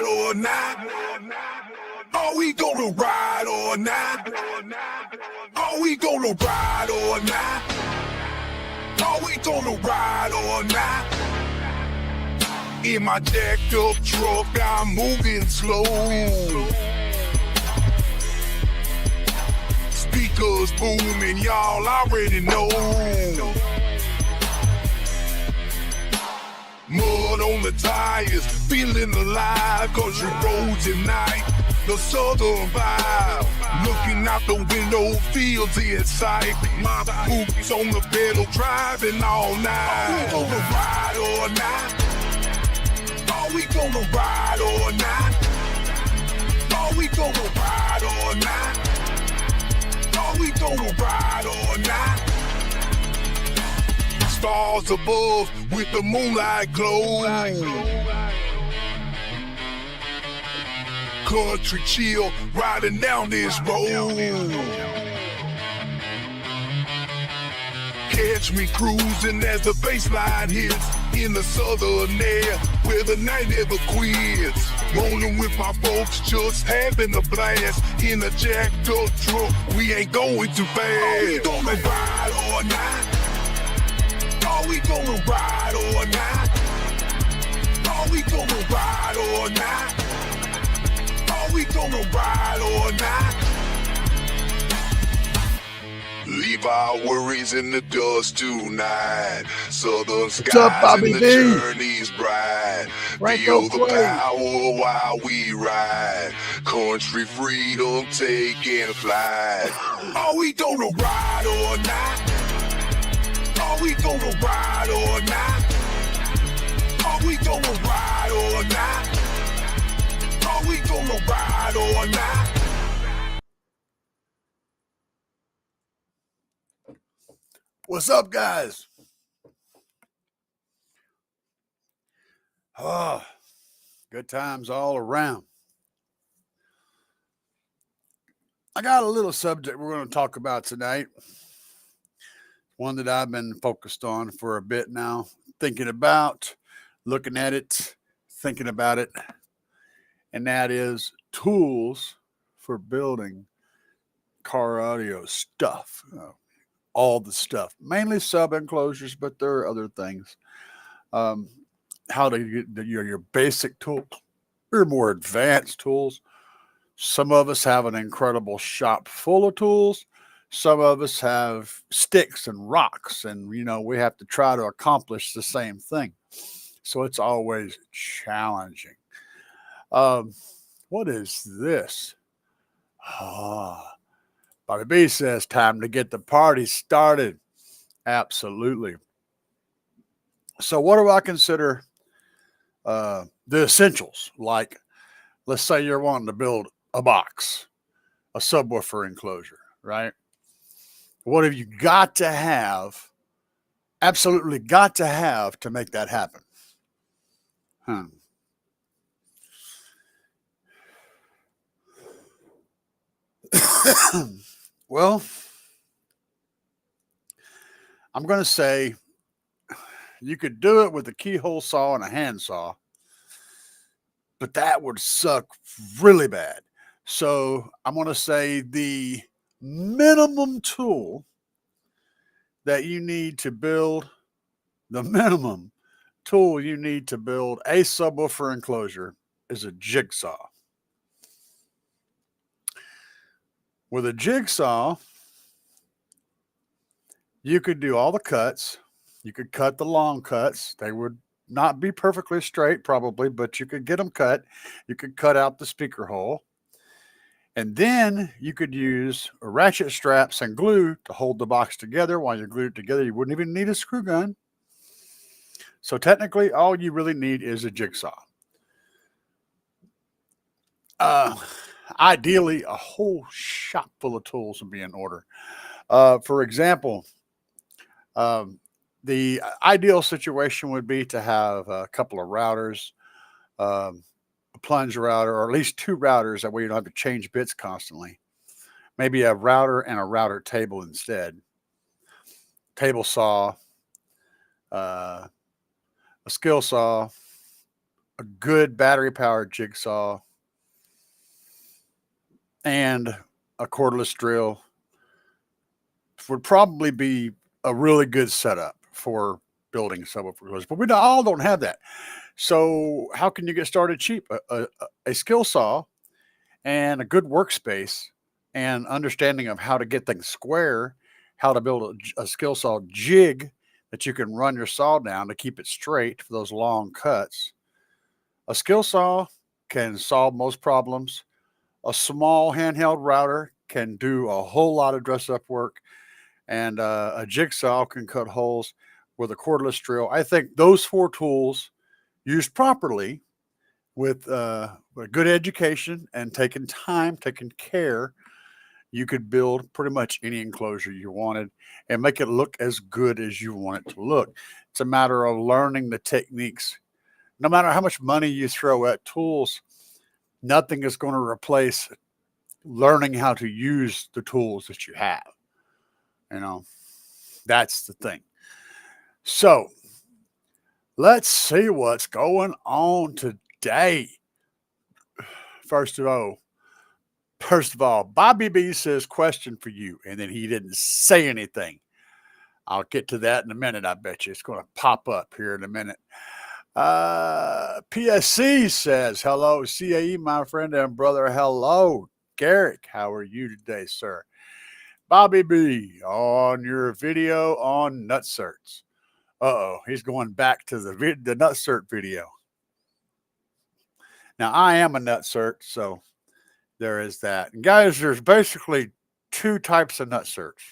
ride or not? Are we gonna ride or not? Are we gonna ride or not? Are we gonna ride or not? In my jacked up truck, I'm moving slow. Speakers booming, y'all already know. Mud on the tires, feeling alive, country roads at night, the southern vibe. Looking out the window, fields in sight. My boots on the pedal, driving all night. Are we gonna ride or not? Are we gonna ride or not? Are we gonna ride or not? Are we gonna ride or not? Stars above with the moonlight glow. Country chill, riding down this road. Catch me cruising as the bassline hits in the southern air where the night never quits. Rolling with my folks, just having a blast in a jacked up truck. We ain't going too fast. Are we gonna ride or not? Are we gonna ride or not? Are we gonna ride or not? Are we gonna ride or not? Leave our worries in the dust tonight. Southern skies and the journey's bright. Feel the power while we ride. Country freedom taking flight. Are we gonna ride or not? Are we gonna ride or not? Are we gonna ride or not? Are we gonna ride or not? What's up, guys? Oh, good times all around. I got a little subject we're going to talk about tonight. One that I've been focused on for a bit now, thinking about, looking at it, thinking about it, and that is tools for building car audio stuff. All the stuff, mainly sub enclosures, but there are other things. How to get your basic tools, or more advanced tools. Some of us have an incredible shop full of tools. Some of us have sticks and rocks, and we have to try to accomplish the same thing. So it's always challenging. What is this? Bobby B says, time to get the party started. Absolutely. So what do I consider the essentials? Like, let's say you're wanting to build a box, a subwoofer enclosure, right? What have you got to have, absolutely got to have to make that happen? Well, I'm going to say you could do it with a keyhole saw and a handsaw, but that would suck really bad. So I'm going to say the minimum tool that you need to build, a subwoofer enclosure is a jigsaw. With a jigsaw, you could do all the cuts. You could cut the long cuts. They would not be perfectly straight, probably, but you could get them cut. You could cut out the speaker hole. And then you could use ratchet straps and glue to hold the box together. While you glue it together, you wouldn't even need a screw gun. So technically, all you really need is a jigsaw. Ideally, a whole shop full of tools would be in order. For example, the ideal situation would be to have a couple of routers, a plunge router, or at least two routers. That way you don't have to change bits constantly. Maybe a router and a router table instead. Table saw, a skill saw, a good battery-powered jigsaw, and a cordless drill would probably be a really good setup for building subwoofers. But we all don't have that. So how can you get started cheap? A skill saw and a good workspace and understanding of how to get things square, how to build a skill saw jig that you can run your saw down to keep it straight for those long cuts. A skill saw can solve most problems. A small handheld router can do a whole lot of dress up work, and a jigsaw can cut holes with a cordless drill. I think those 4 tools used properly with a good education and taking time, taking care, you could build pretty much any enclosure you wanted and make it look as good as you want it to look. It's a matter of learning the techniques. No matter how much money you throw at tools, nothing is going to replace learning how to use the tools that you have. You know, that's the thing. So let's see what's going on today. First of all, Bobby B says, question for you. And then he didn't say anything. I'll get to that in a minute. I bet you it's going to pop up here in a minute. PSC says, hello, CAE, my friend and brother. Hello, Garrick. How are you today, sir? Bobby B, on your video on nutserts. Uh-oh, he's going back to the nutsert video. Now, I am a nutsert, so there is that. And guys, there's basically 2 types of nutserts.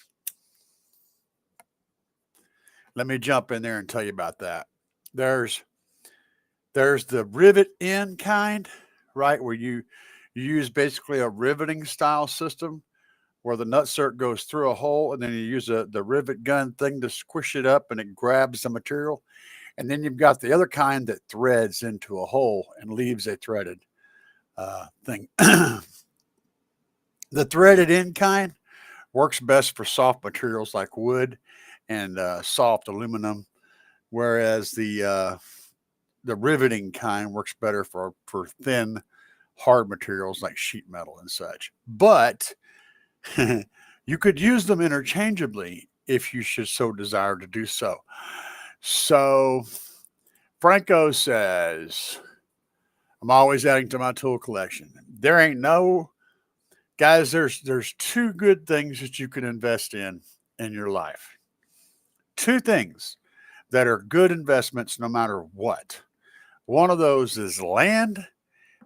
Let me jump in there and tell you about that. There's the rivet in kind, right, where you use basically a riveting style system where the nutsert goes through a hole and then you use the rivet gun thing to squish it up and it grabs the material. And then you've got the other kind that threads into a hole and leaves a threaded thing. The threaded in kind works best for soft materials like wood and soft aluminum, whereas the riveting kind works better for thin, hard materials like sheet metal and such. But you could use them interchangeably if you should so desire to do so. So Franco says, I'm always adding to my tool collection. There ain't no, guys, there's 2 good things that you can invest in your life. 2 things that are good investments no matter what. One of those is land.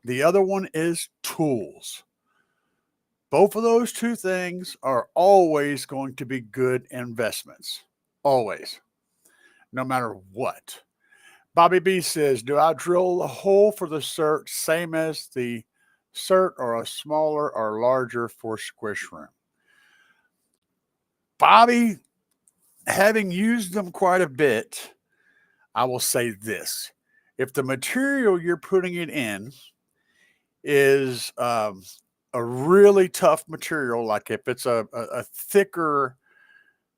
The other one is tools. Both of those 2 things are always going to be good investments. Always. No matter what. Bobby B says, do I drill a hole for the cert same as the cert or a smaller or larger for squish room? Bobby, having used them quite a bit, I will say this. If the material you're putting it in is a really tough material, like if it's a thicker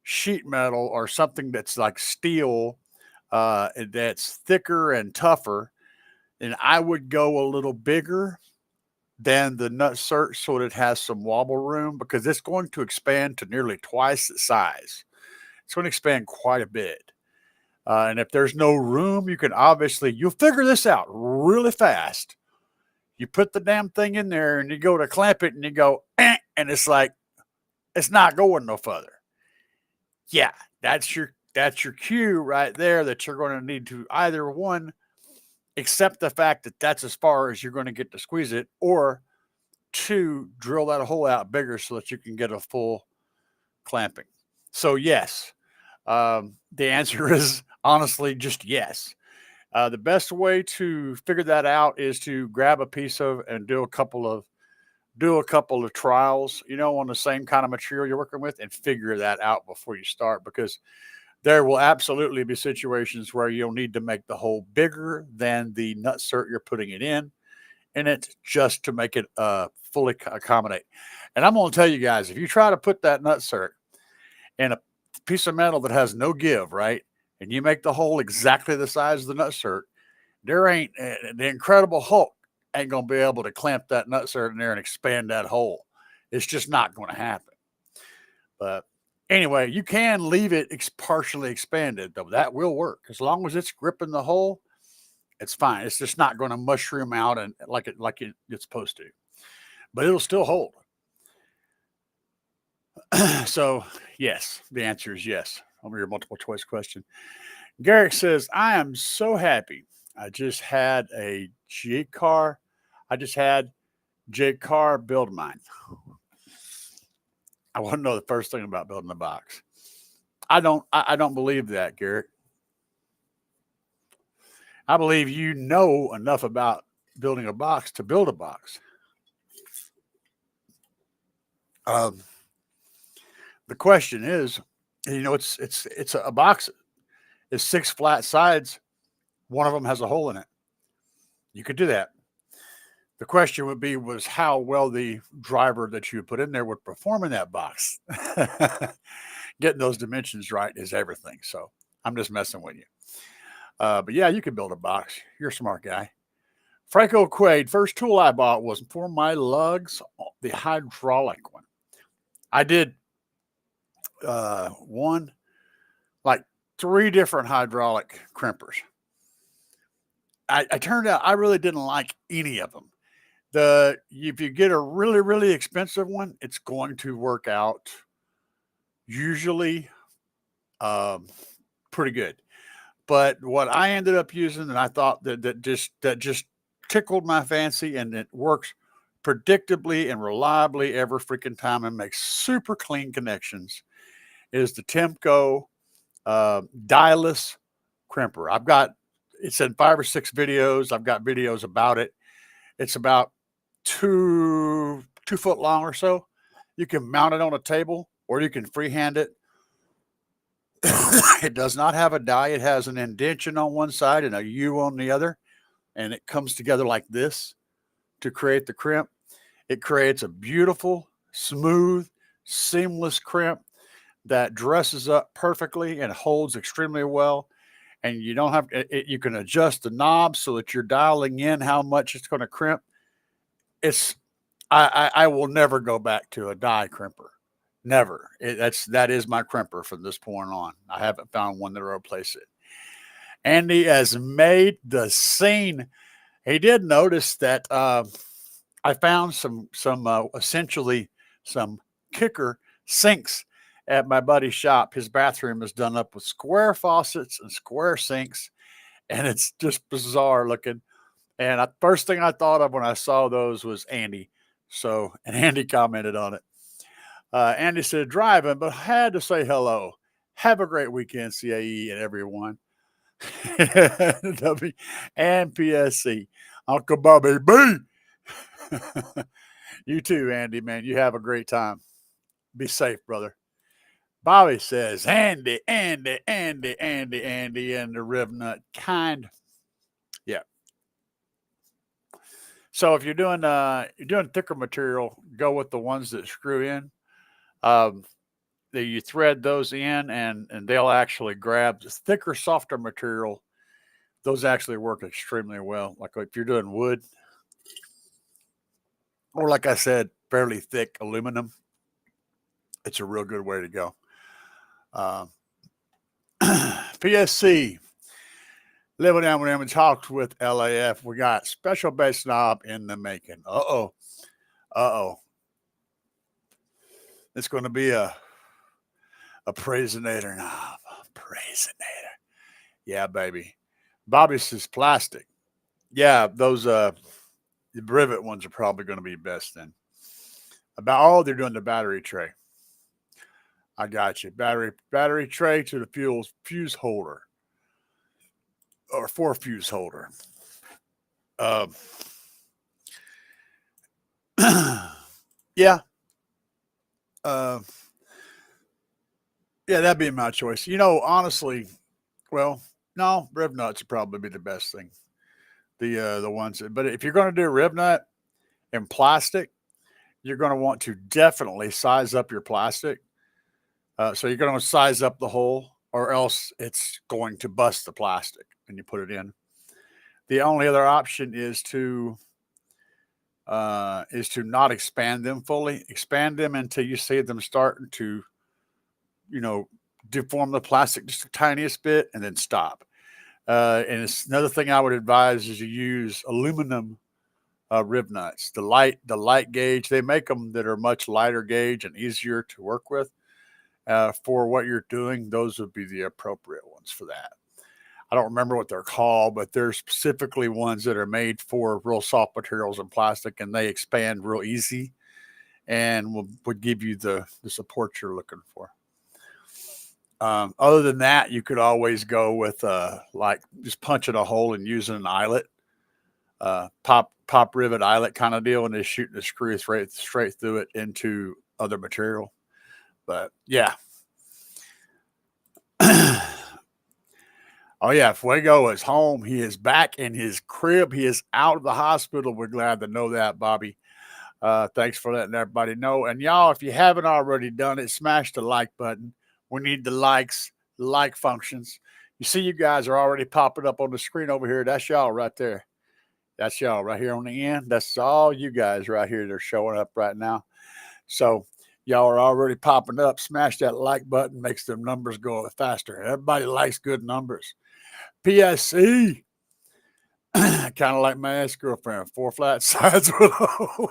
sheet metal or something that's like steel, that's thicker and tougher, then I would go a little bigger than the nutsert so that it has some wobble room, because it's going to expand to nearly twice its size. It's going to expand quite a bit. And if there's no room, you'll figure this out really fast. You put the damn thing in there and you go to clamp it and you go, and it's like, it's not going no further. Yeah, that's your cue right there that you're going to need to either one, accept the fact that that's as far as you're going to get to squeeze it, or 2, drill that hole out bigger so that you can get a full clamping. So yes, the answer is honestly just yes. The best way to figure that out is to grab a piece of and do a couple of trials, on the same kind of material you're working with, and figure that out before you start, because there will absolutely be situations where you'll need to make the hole bigger than the nutsert you're putting it in it just to make it fully accommodate. And I'm going to tell you guys, if you try to put that nutsert in a piece of metal that has no give, right, and you make the hole exactly the size of the nutsert, There ain't the Incredible Hulk ain't gonna be able to clamp that nutsack in there and expand that hole. It's just not going to happen. But anyway, you can leave it partially expanded, though. That will work as long as it's gripping the hole. It's fine. It's just not going to mushroom out and like it's supposed to, but it'll still hold. So yes, the answer is yes. Over your multiple choice question. Garrick says, I am so happy. I just had Car build mine. I want to know the first thing about building a box. I don't believe that, Garrick. I believe you know enough about building a box to build a box. The question is, it's a box. It's 6 flat sides. One of them has a hole in it. You could do that. The question would be was how well the driver that you put in there would perform in that box. Getting those dimensions right is everything. So I'm just messing with you. But yeah, you can build a box. You're a smart guy. Franco Quaid, first tool I bought was for my lugs, the hydraulic one. I did 3 different hydraulic crimpers. I turned out I really didn't like any of them. If you get a really, really expensive one, it's going to work out usually pretty good. But what I ended up using, and I thought that just tickled my fancy, and it works predictably and reliably every freaking time and makes super clean connections, is the Temco dialless crimper. It's in 5 or 6 videos. I've got videos about it. It's about 2 foot long or so. You can mount it on a table or you can freehand it. It does not have a die. It has an indention on one side and a U on the other. And it comes together like this to create the crimp. It creates a beautiful, smooth, seamless crimp that dresses up perfectly and holds extremely well. And you don't have you can adjust the knob so that you're dialing in how much it's going to crimp. I will never go back to a die crimper. Never. That is my crimper from this point on. I haven't found one to replace it. Andy has made the scene. He did notice that I found some essentially some kicker sinks at my buddy's shop. His bathroom is done up with square faucets and square sinks, and it's just bizarre looking. And first thing I thought of when I saw those was Andy. And Andy commented on it. Andy said, driving, but had to say hello. Have a great weekend, CAE and everyone. W and PSC. Uncle Bobby B. You too, Andy, man. You have a great time. Be safe, brother. Bobby says, Andy, and the rib nut kind. Yeah. So if you're doing thicker material, go with the ones that screw in. You thread those in and they'll actually grab the thicker, softer material. Those actually work extremely well. Like if you're doing wood, or like I said, fairly thick aluminum, it's a real good way to go. PSC, living down with him and talked with LAF. We got special bass knob in the making. Uh-oh. It's going to be a Praisinator knob. Praisinator. Yeah, baby. Bobby says plastic. Yeah, those the rivet ones are probably going to be best then. They're doing the battery tray. I got you. Battery tray to the fuse holder. Or 4 fuse holder. Yeah. Yeah, that'd be my choice. Honestly, well, no, rib nuts would probably be the best thing. The ones, but if you're going to do a rib nut in plastic, you're going to want to definitely size up your plastic. So you're going to size up the hole, or else it's going to bust the plastic when you put it in. The only other option is to not expand them fully. Expand them until you see them starting to, you know, deform the plastic just the tiniest bit, and then stop. And it's another thing I would advise is you use aluminum rib nuts. The light gauge, they make them that are much lighter gauge and easier to work with. For what you're doing, those would be the appropriate ones for that. I don't remember what they're called, but they're specifically ones that are made for real soft materials and plastic, and they expand real easy and would give you the support you're looking for. Other than that, you could always go with like just punching a hole and using an eyelet, pop rivet eyelet kind of deal, and just shooting the screw straight through it into other material. But yeah. Oh yeah, Fuego is home. He is back in his crib. He is out of the hospital. We're glad to know that, Bobby. Thanks for letting everybody know. And y'all, if you haven't already done it, smash the like button. We need the likes, the like functions. You see, you guys are already popping up on the screen over here. That's y'all right there. That's y'all right here on the end. That's all you guys right here that are showing up right now. So y'all are already popping up. Smash that like button. Makes them numbers go faster. Everybody likes good numbers. PSC. Kind of like my ex-girlfriend, 4 flat sides with O.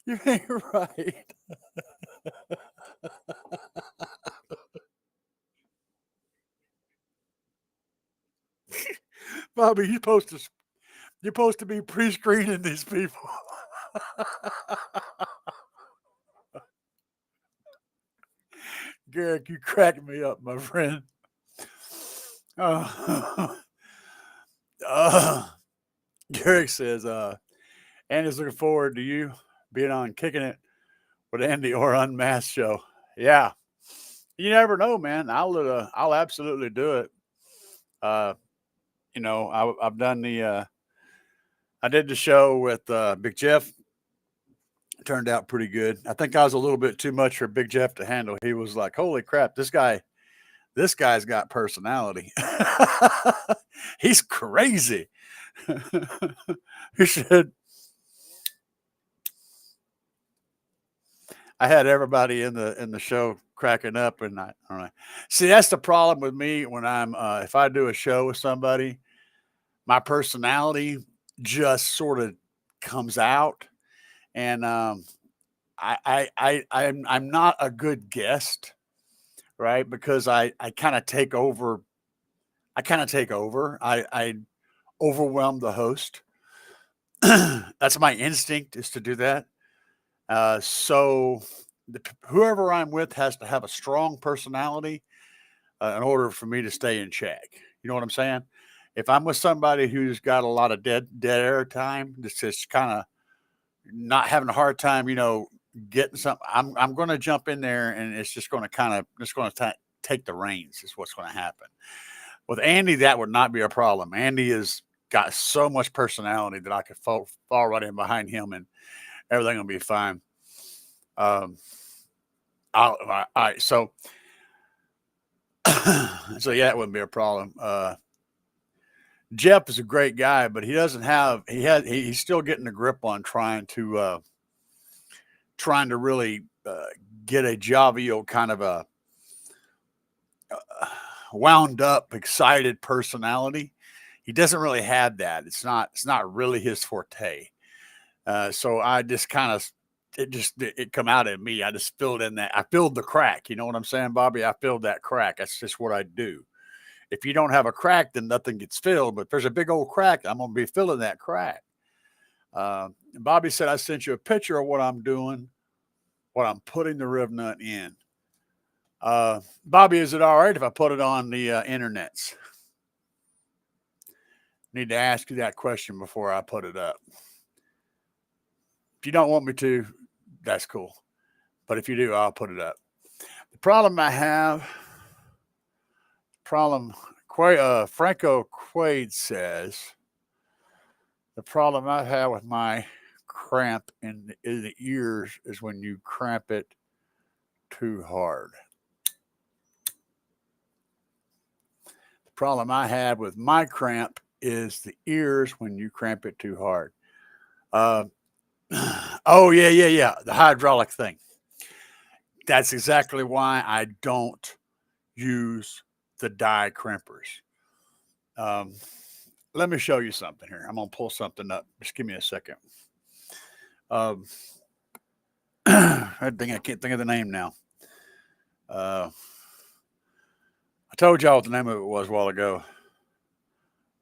You ain't right. Bobby, you're supposed to be pre-screening these people. Garrick, you cracked me up, my friend. Garrick says, Andy's looking forward to you being on Kicking It with Andy or Unmasked show. Yeah. You never know, man. I'll absolutely do it. I've done I did the show with Big Jeff. It turned out pretty good. I think I was a little bit too much for Big Jeff to handle. He was like, "Holy crap, this guy's got personality. He's crazy." He said, I had everybody in the show cracking up, and I don't know. See, that's the problem with me when I'm if I do a show with somebody, my personality just sort of comes out, and I'm not a good guest, right? Because I kind of take over. I kind of take over. I overwhelm the host. That's my instinct, is to do that. So whoever I'm with has to have a strong personality in order for me to stay in check. You know what I'm saying? If I'm with somebody who's got a lot of dead air time, that's just kind of not having a hard time, getting something, I'm going to jump in there, and it's just going to take the reins. Is what's going to happen. With Andy, that would not be a problem. Andy has got so much personality that I could fall right in behind him, and everything will be fine. All right, so so yeah, it wouldn't be a problem. Jeff is a great guy, but he doesn't have he's still getting a grip on trying to really get a jovial kind of a wound up, excited personality. He doesn't really have that. It's not really his forte. So I just kind of it come out of me. I just filled in that. I filled the crack. You know what I'm saying, Bobby? I filled that crack. That's just what I do. If you don't have a crack, then nothing gets filled. But if there's a big old crack, I'm gonna be filling that crack. Bobby said I sent you a picture of what I'm doing, what I'm putting the rib nut in. Bobby, is it all right if I put it on the internets? Need to ask you that question before I put it up. If you don't want me to, that's cool. But if you do, I'll put it up. The problem I have, Franco Quaid says, the problem I have with my cramp in the ears is when you cramp it too hard. The problem I have with my cramp is the ears when you cramp it too hard. Uh, oh, yeah. The hydraulic thing. That's exactly why I don't use the die crimpers. Let me show you something here. I'm going to pull something up. Just give me a second. I can't think of the name now. I told y'all what the name of it was a while ago.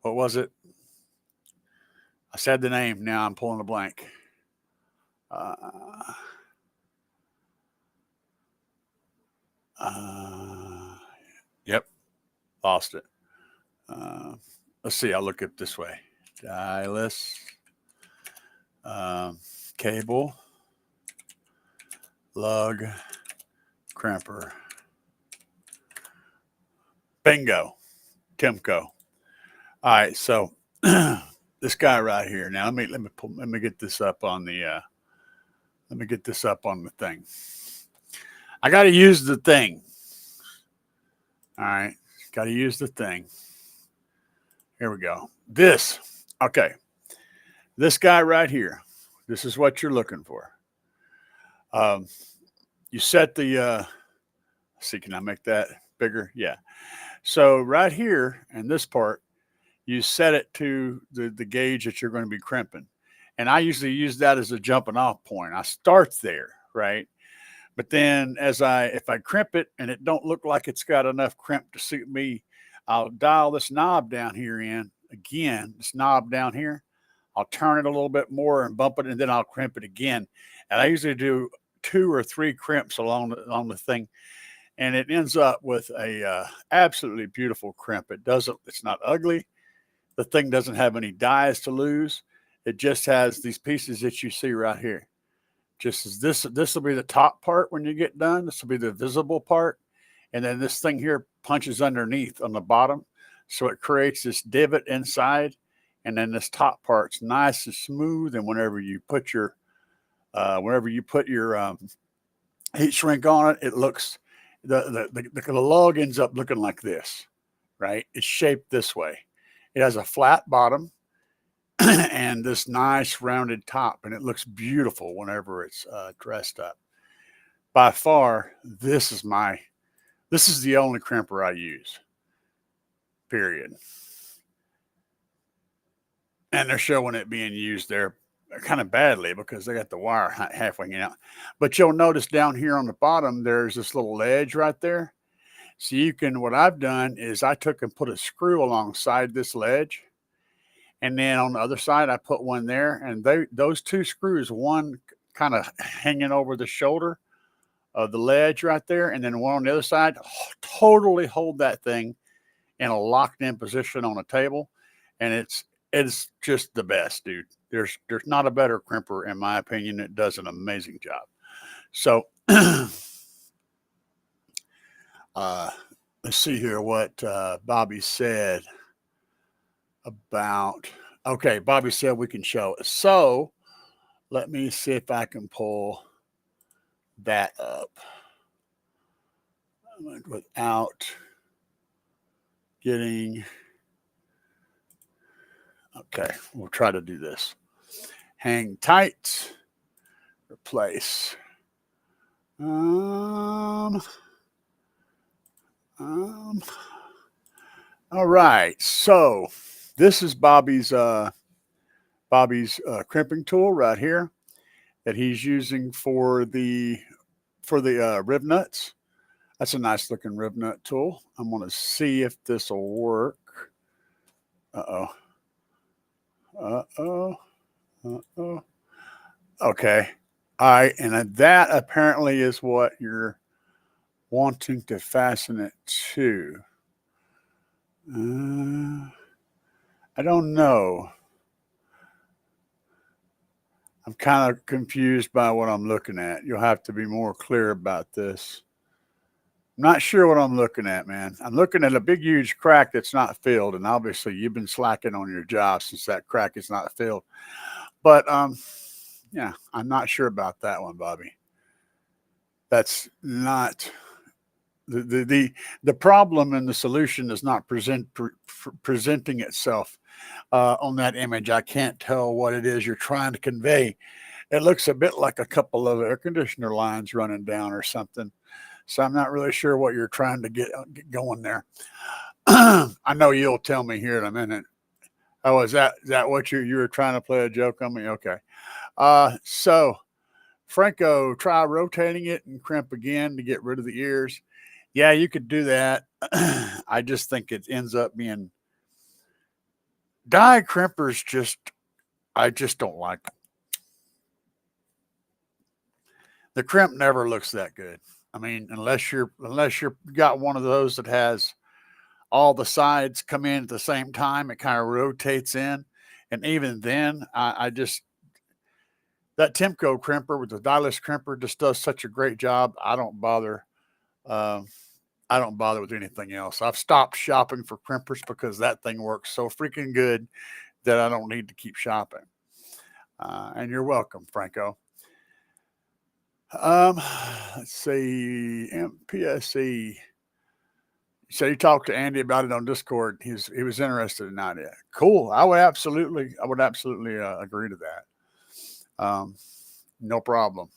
What was it? I said the name. Now I'm pulling a blank. Yep. Lost it. Let's see. I'll look it this way. Stylus. Cable. Lug. Crimper. Bingo. Timco. All right. So this guy right here. Now let me get this up on the thing. I got to use the thing. All right. Got to use the thing. Here we go. Okay. This guy right here. This is what you're looking for. You set the, let's see, can I make that bigger? Yeah. So right here in this part, you set it to the gauge that you're going to be crimping. And I usually use that as a jumping off point. I start there, right? But then if I crimp it and it don't look like it's got enough crimp to suit me, I'll dial this knob down here in again, this knob down here. I'll turn it a little bit more and bump it, and then I'll crimp it again. And I usually do 2 or 3 crimps along the thing, and it ends up with a absolutely beautiful crimp. It's not ugly. The thing doesn't have any dies to lose. It just has these pieces that you see right here. Just as this will be the top part when you get done. This will be the visible part. And then this thing here punches underneath on the bottom. So it creates this divot inside. And then this top part's nice and smooth. And whenever you put your heat shrink on it, it looks, the lug ends up looking like this, right? It's shaped this way. It has a flat bottom and this nice rounded top, and it looks beautiful whenever it's dressed up. By far, this is the only crimper I use, period. And they're showing it being used there kind of badly because they got the wire halfway out. But you'll notice down here on the bottom, there's this little ledge right there. So what I've done is I took and put a screw alongside this ledge. And then on the other side, I put one there. And those 2 screws, one kind of hanging over the shoulder of the ledge right there. And then one on the other side, totally hold that thing in a locked in position on a table. And it's just the best, dude. There's not a better crimper, in my opinion. It does an amazing job. So let's see here what Bobby said about. Okay, Bobby said we can show it. So let me see if I can pull that up without getting. Okay, we'll try to do this. Hang tight. Replace. All right. So this is Bobby's crimping tool right here that he's using for the rib nuts. That's a nice looking rib nut tool. I'm going to see if this will work. Okay. All right. And that apparently is what you're wanting to fasten it to. I don't know. I'm kind of confused by what I'm looking at. You'll have to be more clear about this. I'm not sure what I'm looking at, man. I'm looking at a big, huge crack that's not filled, and obviously you've been slacking on your job since that crack is not filled. But yeah, I'm not sure about that one, Bobby. That's not the problem, and the solution is not presenting itself on that image. I can't tell what it is you're trying to convey. It looks a bit like a couple of air conditioner lines running down or something. So I'm not really sure what you're trying to get going there. I know you'll tell me here in a minute. Oh, is that what you were trying to play a joke on me? Okay. So Franco, try rotating it and crimp again to get rid of the ears. Yeah, you could do that. I just think it ends up being die crimpers. I just don't like them. The crimp never looks that good. I mean, unless you're got one of those that has all the sides come in at the same time, it kind of rotates in, and even then, I just that Timco crimper with the dialless crimper just does such a great job. I don't bother. I don't bother with anything else. I've stopped shopping for crimpers because that thing works so freaking good that I don't need to keep shopping. And you're welcome, Franco. Let's see, MPSC. So you talked to Andy about it on Discord. He was interested in the idea. Cool. I would absolutely agree to that. No problem.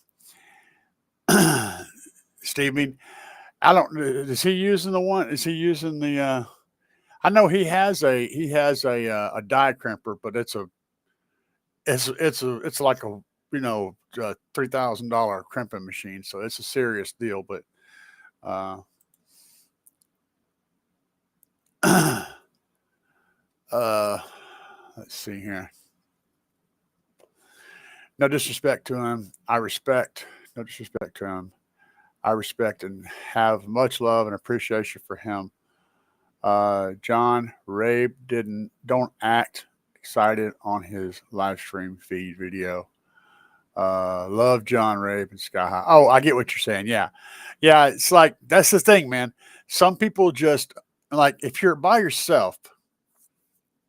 Stevie, I don't. Is he using the one? Is he using the? I know he has a die crimper, but it's like a $3,000 crimping machine, so it's a serious deal. But let's see here. No disrespect to him. No disrespect to him. I respect and have much love and appreciation for him. John Rabe don't act excited on his live stream feed video. Love John Rabe and Sky High. Oh, I get what you're saying. Yeah. It's like that's the thing, man. Some people just like if you're by yourself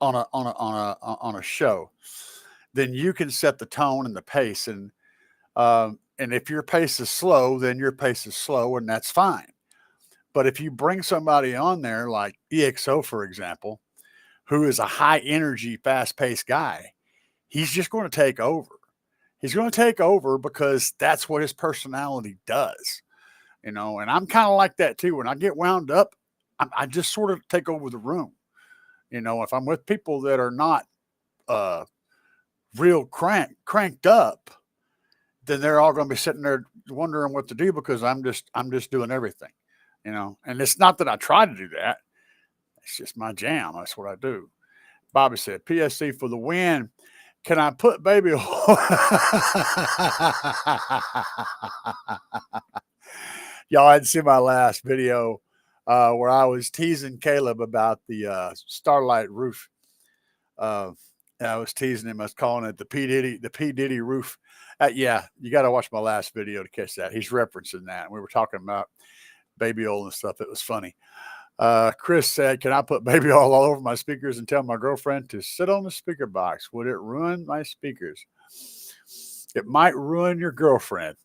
on a show, then you can set the tone and the pace, and if your pace is slow, then your pace is slow, and that's fine. But if you bring somebody on there like EXO, for example, who is a high energy, fast paced guy, he's just going to take over. He's going to take over because that's what his personality does, and I'm kind of like that too. When I get wound up, I just sort of take over the room. If I'm with people that are not real cranked up, then they're all going to be sitting there wondering what to do because I'm just doing everything, and it's not that I try to do that. It's just my jam. That's what I do. Bobby said, PSC for the win. Can I put baby oil? Y'all hadn't seen my last video where I was teasing Caleb about the Starlight roof. I was teasing him. I was calling it the P. Diddy roof. Yeah, you got to watch my last video to catch that. He's referencing that. We were talking about baby oil and stuff. It was funny. Chris said, can I put baby oil all over my speakers and tell my girlfriend to sit on the speaker box? Would it ruin my speakers? It might ruin your girlfriend.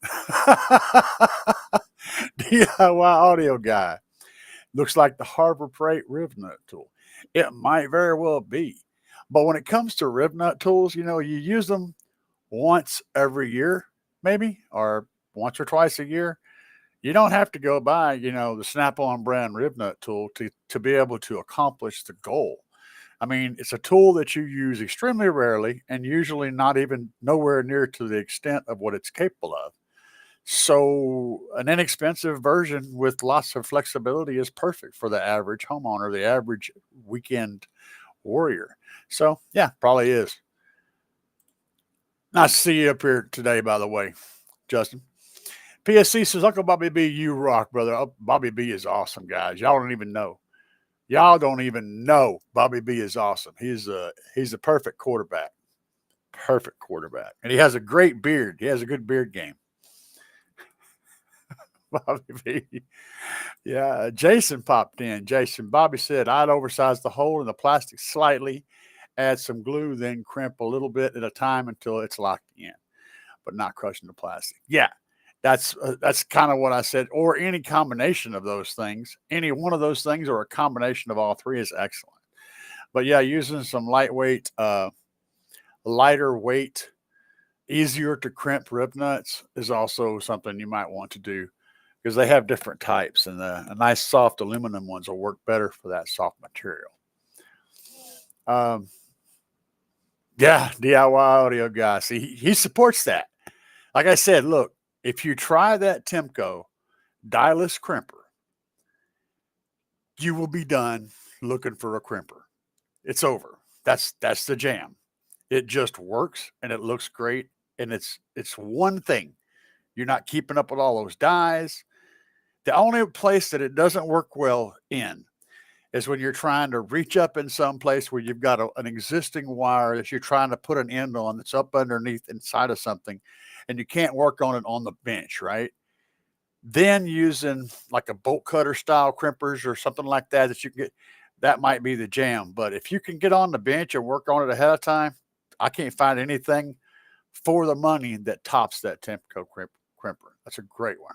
DIY audio guy. Looks like the Harbor Freight riv nut tool. It might very well be. But when it comes to riv nut tools, you use them once every year, maybe, or once or twice a year. You don't have to go buy, the Snap-on brand riv nut tool to be able to accomplish the goal. I mean, it's a tool that you use extremely rarely and usually not even nowhere near to the extent of what it's capable of. So an inexpensive version with lots of flexibility is perfect for the average homeowner, the average weekend warrior. So yeah, probably is. Nice to see you up here today, by the way, Justin. PSC says, Uncle Bobby B, you rock, brother. Oh, Bobby B is awesome, guys. Y'all don't even know. Bobby B is awesome. He's a perfect quarterback. perfect quarterback. And he has a great beard. He has a good beard game. Bobby V. Yeah, Jason popped in. Bobby said, I'd oversize the hole in the plastic slightly, add some glue, then crimp a little bit at a time until it's locked in, but not crushing the plastic. Yeah, that's kind of what I said. Or any combination of those things. Any one of those things or a combination of all three is excellent. But yeah, using some lightweight, lighter weight, easier to crimp rib nuts is also something you might want to do, because they have different types, and a nice soft aluminum ones will work better for that soft material. Yeah, DIY audio guy. See, he supports that. Like I said, look, if you try that Timco dialless crimper, you will be done looking for a crimper. It's over. That's the jam. It just works and it looks great, and it's one thing. You're not keeping up with all those dies. The only place that it doesn't work well in is when you're trying to reach up in some place where you've got an existing wire that you're trying to put an end on that's up underneath inside of something, and you can't work on it on the bench, right? Then using like a bolt cutter style crimpers or something like that that you can get, that might be the jam. But if you can get on the bench and work on it ahead of time, I can't find anything for the money that tops that Timco crimper. That's a great one.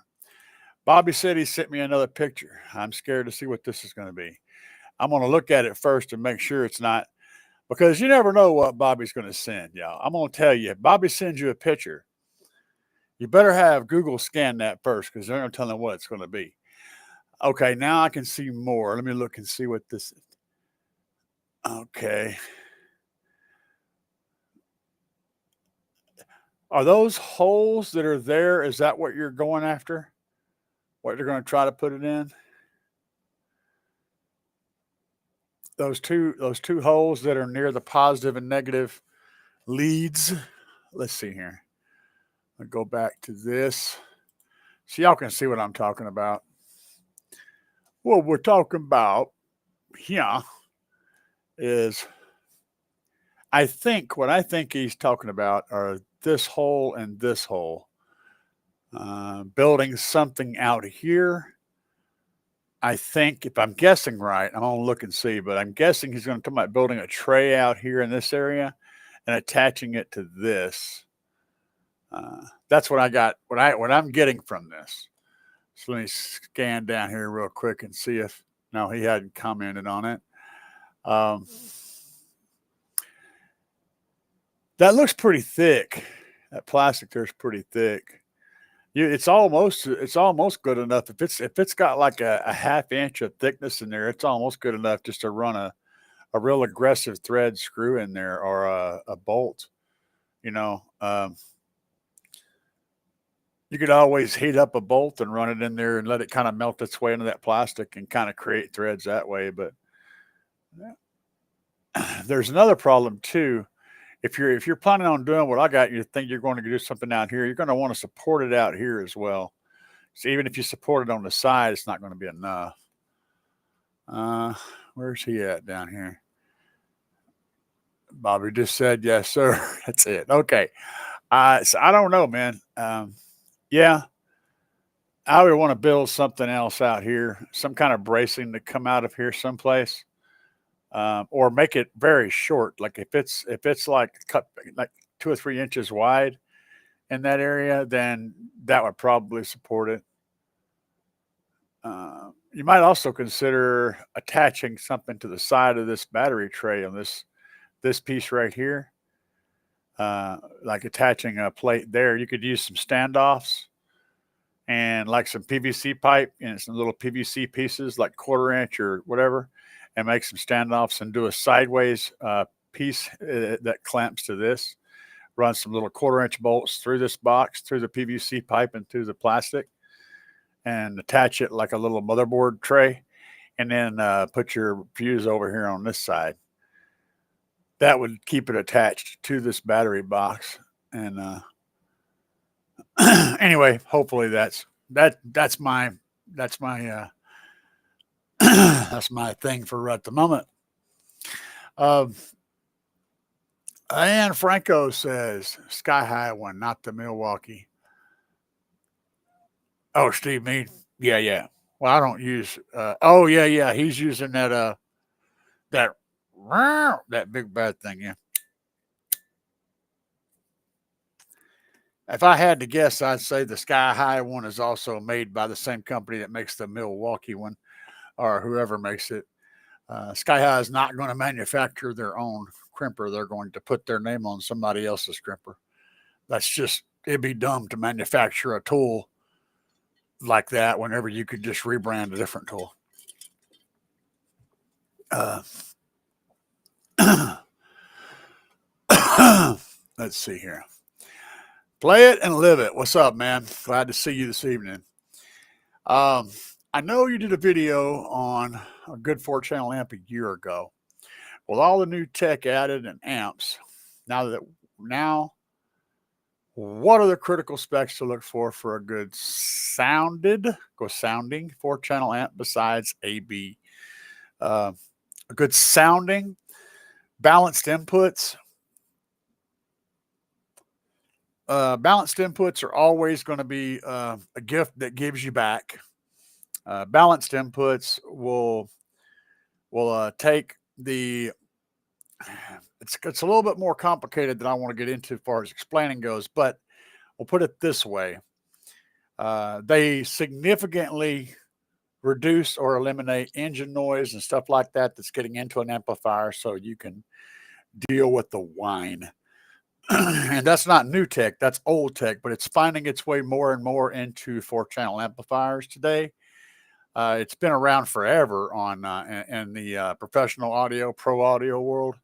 Bobby said he sent me another picture. I'm scared to see what this is going to be. I'm going to look at it first and make sure it's not, because you never know what Bobby's going to send, y'all. I'm going to tell you, if Bobby sends you a picture, you better have Google scan that first, because they're going to tell them what it's going to be. Okay, now I can see more. Let me look and see what this is. Okay. Are those holes that are there, is that what you're going after? What they're going to try to put it in? Those two holes that are near the positive and negative leads. Let's see here. I'll go back to this so y'all can see what I'm talking about. What we're talking about here is, what I think he's talking about are this hole and this hole. Building something out here. I think, if I'm guessing right, I'm going to look and see, but I'm guessing he's going to talk about building a tray out here in this area and attaching it to this. That's what I got, what I'm getting from this. So let me scan down here real quick and see if, no, he hadn't commented on it. That looks pretty thick. That plastic there's pretty thick. It's almost good enough. If it's got like a half inch of thickness in there, it's almost good enough just to run a real aggressive thread screw in there, or a bolt. You know, you could always heat up a bolt and run it in there and let it kind of melt its way into that plastic and kind of create threads that way. But there's another problem too. If you're planning on doing what I got, you think you're going to do something out here, you're going to want to support it out here as well. So even if you support it on the side, it's not going to be enough. Where's he at down here? Bobby just said, yes, sir. That's it. Okay. So I don't know, man. Yeah, I would want to build something else out here, some kind of bracing to come out of here someplace. Or make it very short. Like if it's like cut like 2 or 3 inches wide in that area, then that would probably support it. You might also consider attaching something to the side of this battery tray on this piece right here. Like attaching a plate there. You could use some standoffs and like some PVC pipe and some little PVC pieces, like 1/4 inch or whatever, and make some standoffs and do a sideways piece that clamps to this. Run some little 1/4 inch bolts through this box, through the PVC pipe and through the plastic, and attach it like a little motherboard tray, and then put your fuse over here on this side. That would keep it attached to this battery box. And anyway, hopefully that's my that's my thing for at the moment. And Franco says Sky High one, not the Milwaukee. Oh, Steve Mead. Yeah, yeah. Well, I don't use. Oh, yeah, yeah. He's using that that big bad thing. Yeah. If I had to guess, I'd say the Sky High one is also made by the same company that makes the Milwaukee one, or whoever makes it. Sky High is not going to manufacture their own crimper. They're going to put their name on somebody else's crimper. That's just, it'd be dumb to manufacture a tool like that whenever you could just rebrand a different tool. Let's see here. Play it and live it. What's up, man? Glad to see you this evening. I know you did a video on a good 4-channel amp a year ago. With all the new tech added and amps, now, what are the critical specs to look for a good sounding 4-channel amp besides AB? A good sounding, balanced inputs. Balanced inputs are always going to be a gift that gives you back. Balanced inputs will take the. It's a little bit more complicated than I want to get into as far as explaining goes, but we'll put it this way: they significantly reduce or eliminate engine noise and stuff like that that's getting into an amplifier, so you can deal with the whine. And that's not new tech, that's old tech, but it's finding its way more and more into 4-channel amplifiers today. It's been around forever in the professional audio, pro audio world,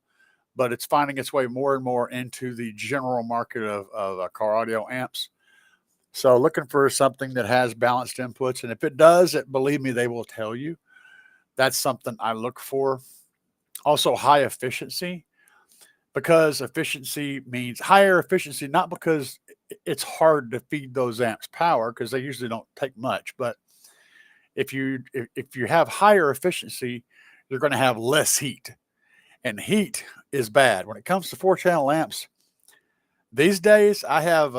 but it's finding its way more and more into the general market of car audio amps. So looking for something that has balanced inputs, and if it does, believe me, they will tell you. That's something I look for. Also, high efficiency, because efficiency means higher efficiency, not because it's hard to feed those amps power, because they usually don't take much, but if you have higher efficiency, you're going to have less heat, and heat is bad when it comes to 4-channel amps. These days, I have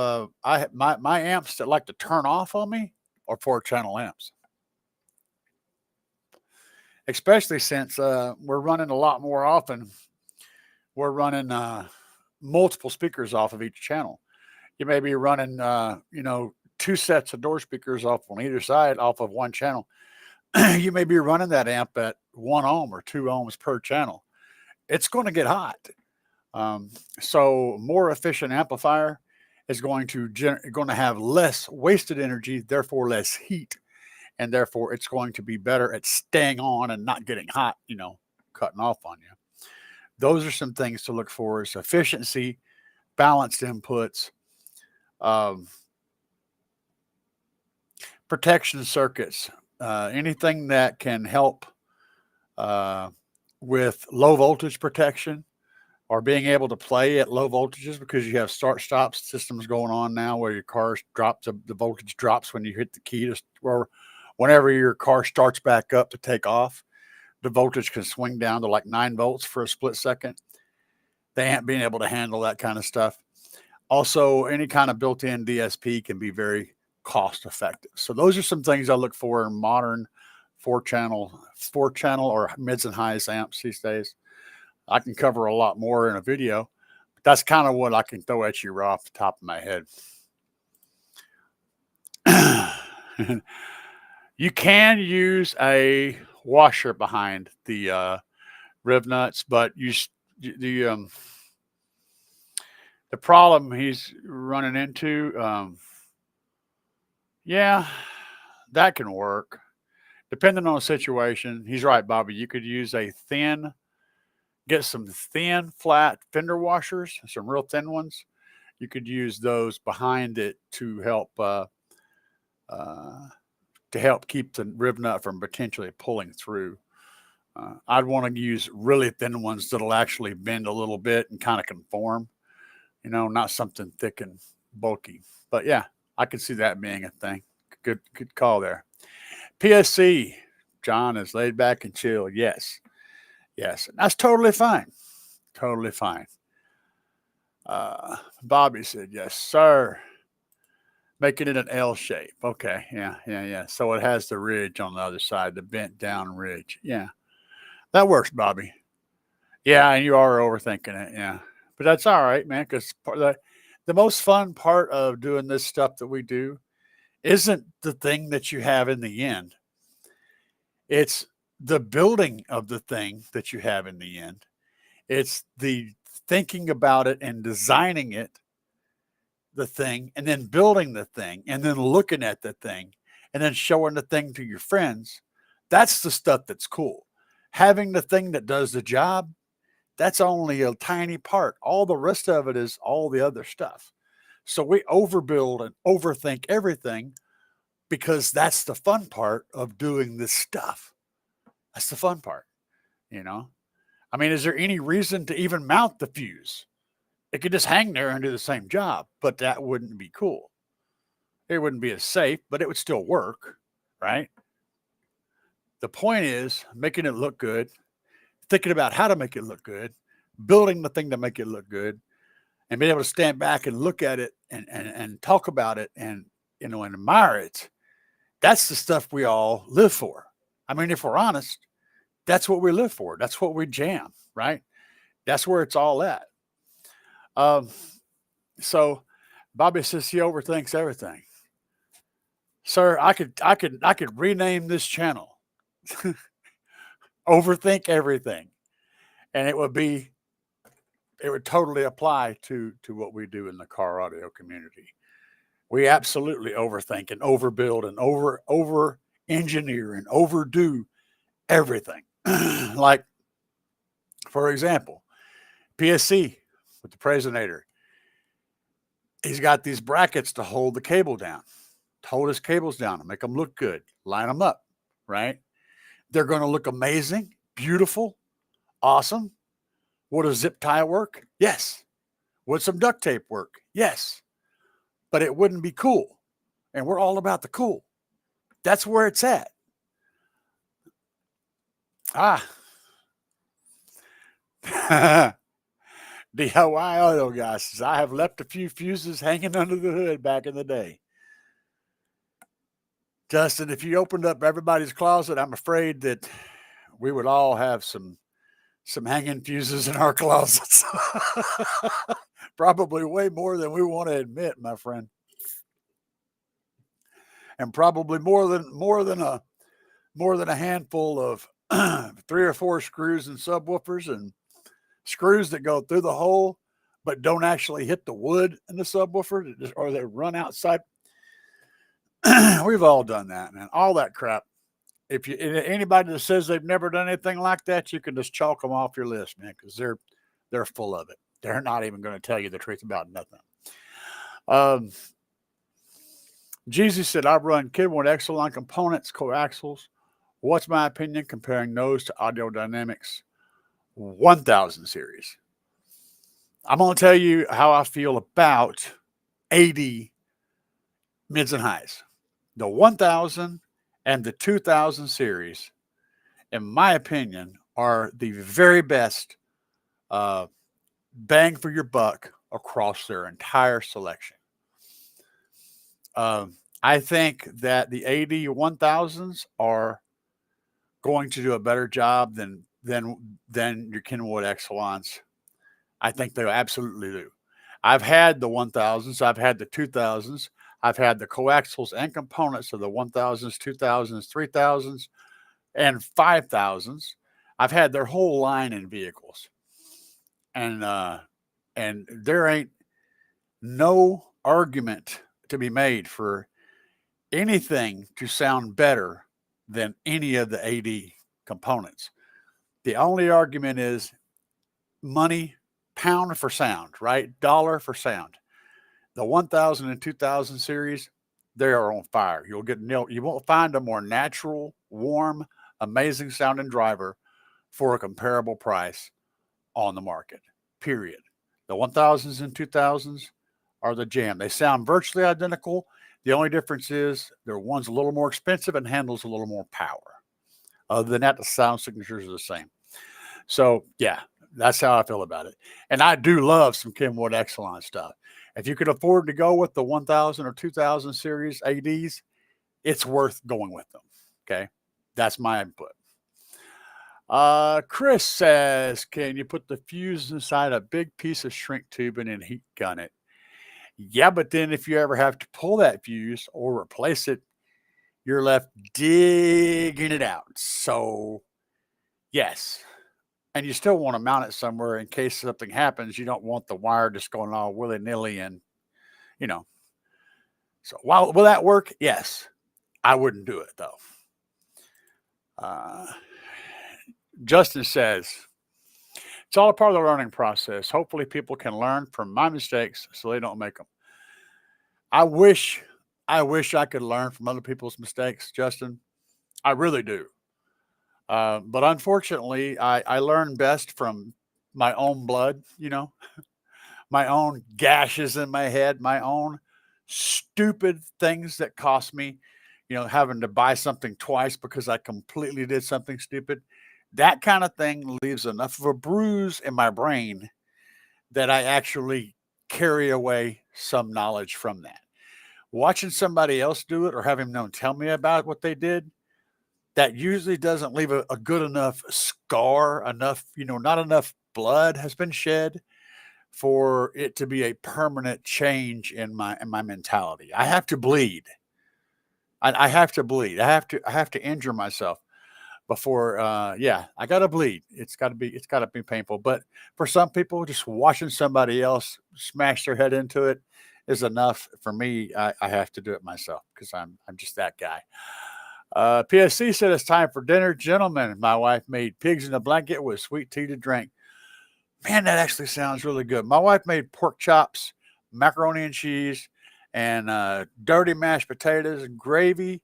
my amps that like to turn off on me are 4-channel amps, especially since we're running a lot more often. We're running multiple speakers off of each channel. You may be running, 2 sets of door speakers off on either side off of one channel. You may be running that amp at 1 ohm or 2 ohms per channel. It's going to get hot. So more efficient amplifier is going to have less wasted energy, therefore less heat, and therefore it's going to be better at staying on and not getting hot, cutting off on you. Those are some things to look for: is efficiency, balanced inputs, protection circuits, anything that can help with low voltage protection, or being able to play at low voltages, because you have start-stop systems going on now where your car drops, the voltage drops when you hit the key, or whenever your car starts back up to take off, the voltage can swing down to like 9 volts for a split second. They ain't being able to handle that kind of stuff. Also, any kind of built-in DSP can be very cost effective. So those are some things I look for in modern 4-channel or mids and highs amps these days. I can cover a lot more in a video, but that's kind of what I can throw at you right off the top of my head. You can use a washer behind the riv nuts, but the problem he's running into, yeah, that can work depending on the situation. He's right, Bobby. You could use get some thin, flat fender washers, some real thin ones. You could use those behind it to help keep the riv nut from potentially pulling through. I'd want to use really thin ones that'll actually bend a little bit and kind of conform, not something thick and bulky. But yeah, I could see that being a thing. Good call there. PSC, John is laid back and chill. Yes. That's totally fine. Totally fine. Bobby said, yes, sir. Making it an L shape. Okay. Yeah. So it has the ridge on the other side, the bent down ridge. Yeah. That works, Bobby. Yeah. And you are overthinking it. Yeah. But that's all right, man, because the most fun part of doing this stuff that we do isn't the thing that you have in the end. It's the building of the thing that you have in the end. It's the thinking about it and designing it, the thing, and then building the thing, and then looking at the thing, and then showing the thing to your friends. That's the stuff that's cool. Having the thing that does the job, that's only a tiny part. All the rest of it is all the other stuff. So we overbuild and overthink everything because that's the fun part of doing this stuff. That's the fun part, you know? I mean, is there any reason to even mount the fuse? It could just hang there and do the same job, but that wouldn't be cool. It wouldn't be as safe, but it would still work, right? The point is making it look good, thinking about how to make it look good, building the thing to make it look good, and being able to stand back and look at it and talk about it and, and admire it. That's the stuff we all live for. I mean, if we're honest, that's what we live for. That's what we jam, right? That's where it's all at. So Bobby says he overthinks everything. Sir, I could rename this channel. Overthink everything. And it would totally apply to what we do in the car audio community. We absolutely overthink and overbuild and over engineer and overdo everything. Like, for example, PSC with the Presonator. He's got these brackets to hold the cable down, to hold his cables down and make them look good, line them up, right? They're going to look amazing, beautiful, awesome. Would a zip tie work? Yes. Would some duct tape work? Yes. But it wouldn't be cool. And we're all about the cool. That's where it's at. DIY auto guys says, I have left a few fuses hanging under the hood back in the day. Justin, if you opened up everybody's closet, I'm afraid that we would all have some hanging fuses in our closets. Probably way more than we want to admit, my friend. And probably more than a handful of 3 or 4 screws and subwoofers and screws that go through the hole but don't actually hit the wood in the subwoofer, or they run outside. We've all done that, man. All that crap. If anybody that says they've never done anything like that, you can just chalk them off your list, man, because they're full of it. They're not even going to tell you the truth about nothing. Jesus said, I've run Kidwood Exelon components, coaxials. What's my opinion comparing those to Audio Dynamics 1000 series? I'm going to tell you how I feel about 80 mids and highs. The 1000 and the 2000 series, in my opinion, are the very best bang for your buck across their entire selection. I think that the 80 1000s are going to do a better job than your Kenwood Exelons. I think they absolutely do. I've had the 1000s, I've had the 2000s, I've had the coaxials and components of the 1000s, 2000s, 3000s, and 5000s. I've had their whole line in vehicles. And there ain't no argument to be made for anything to sound better than any of the AD components. The only argument is money, pound for sound, right? Dollar for sound. The 1000 and 2000 series, they are on fire. You won't find a more natural, warm, amazing sounding driver for a comparable price on the market, period. The 1000s and 2000s are the jam. They sound virtually identical. The only difference is one's a little more expensive and handles a little more power. Other than that, the sound signatures are the same. So, yeah, That's how I feel about it. And I do love some Kenwood Exelon stuff. If you could afford to go with the 1000 or 2000 series ADs, it's worth going with them. Okay. That's my input. Chris says, can you put the fuse inside a big piece of shrink tubing and heat gun it? Yeah, but then if you ever have to pull that fuse or replace it, you're left digging it out. So, yes. And you still want to mount it somewhere in case something happens. You don't want the wire just going all willy-nilly and, you know. So, will that work? Yes. I wouldn't do it, though. Justin says, it's all a part of the learning process. Hopefully people can learn from my mistakes so they don't make them. I wish I could learn from other people's mistakes, Justin. I really do. But unfortunately, I learn best from my own blood, my own gashes in my head, my own stupid things that cost me, having to buy something twice because I completely did something stupid. That kind of thing leaves enough of a bruise in my brain that I actually carry away some knowledge from that. Watching somebody else do it or having them tell me about what they did, that usually doesn't leave a good enough scar, not enough blood has been shed for it to be a permanent change in my mentality. I have to bleed. I have to bleed. I have to injure myself before I gotta bleed. It's gotta be painful. But for some people, just watching somebody else smash their head into it is enough. For me, I have to do it myself because I'm just that guy. PSC said it's time for dinner. Gentlemen, my wife made pigs in a blanket with sweet tea to drink. Man, that actually sounds really good. My wife made pork chops, macaroni and cheese, and dirty mashed potatoes and gravy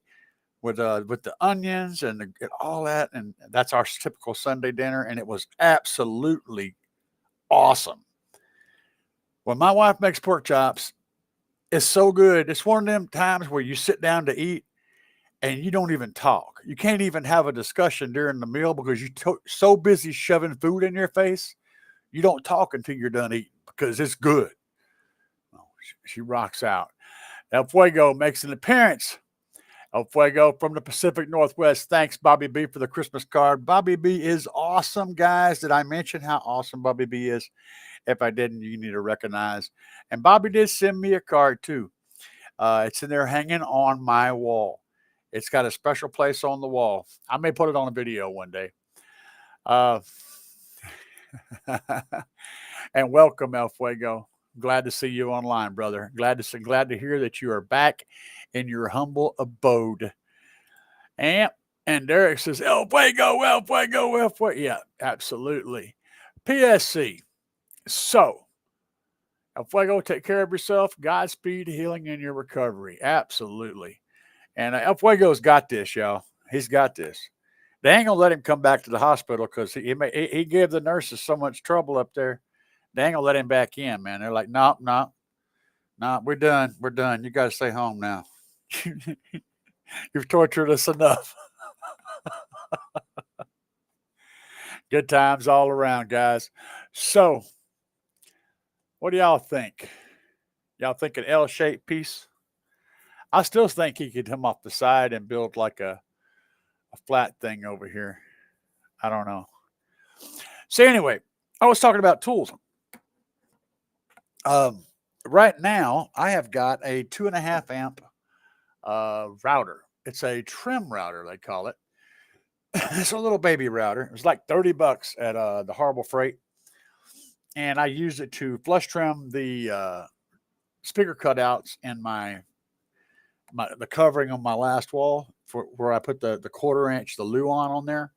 with the onions and all that. And that's our typical Sunday dinner. And it was absolutely awesome. When my wife makes pork chops, it's so good. It's one of them times where you sit down to eat and you don't even talk. You can't even have a discussion during the meal because you're so busy shoving food in your face. You don't talk until you're done eating because it's good. Oh, she rocks out. El Fuego makes an appearance. El Fuego from the Pacific Northwest. Thanks, Bobby B, for the Christmas card. Bobby B is awesome, guys. Did I mention how awesome Bobby B is? If I didn't, you need to recognize. And Bobby did send me a card, too. It's in there hanging on my wall. It's got a special place on the wall. I may put it on a video one day. And welcome, El Fuego. Glad to see you online, brother. Glad to hear that you are back in your humble abode. And Derek says, El Fuego, El Fuego, El Fuego. Yeah, absolutely. PSC. So, El Fuego, take care of yourself. Godspeed, healing, in your recovery. Absolutely. And El Fuego's got this, y'all. He's got this. They ain't gonna let him come back to the hospital because he gave the nurses so much trouble up there. They ain't gonna let him back in, man. They're like, no, we're done. We're done. You gotta stay home now. You've tortured us enough. Good times all around, guys. So, what do y'all think? Y'all think an L-shaped piece? I still think he could come off the side and build like a flat thing over here. I don't know. So anyway, I was talking about tools. Right now, I have got a 2.5 amp router. It's a trim router, they call it. It's a little baby router. It was like $30 at the Horrible Freight. And I used it to flush trim the speaker cutouts in the covering on my last wall for where I put the 1/4 inch, the Luan on there.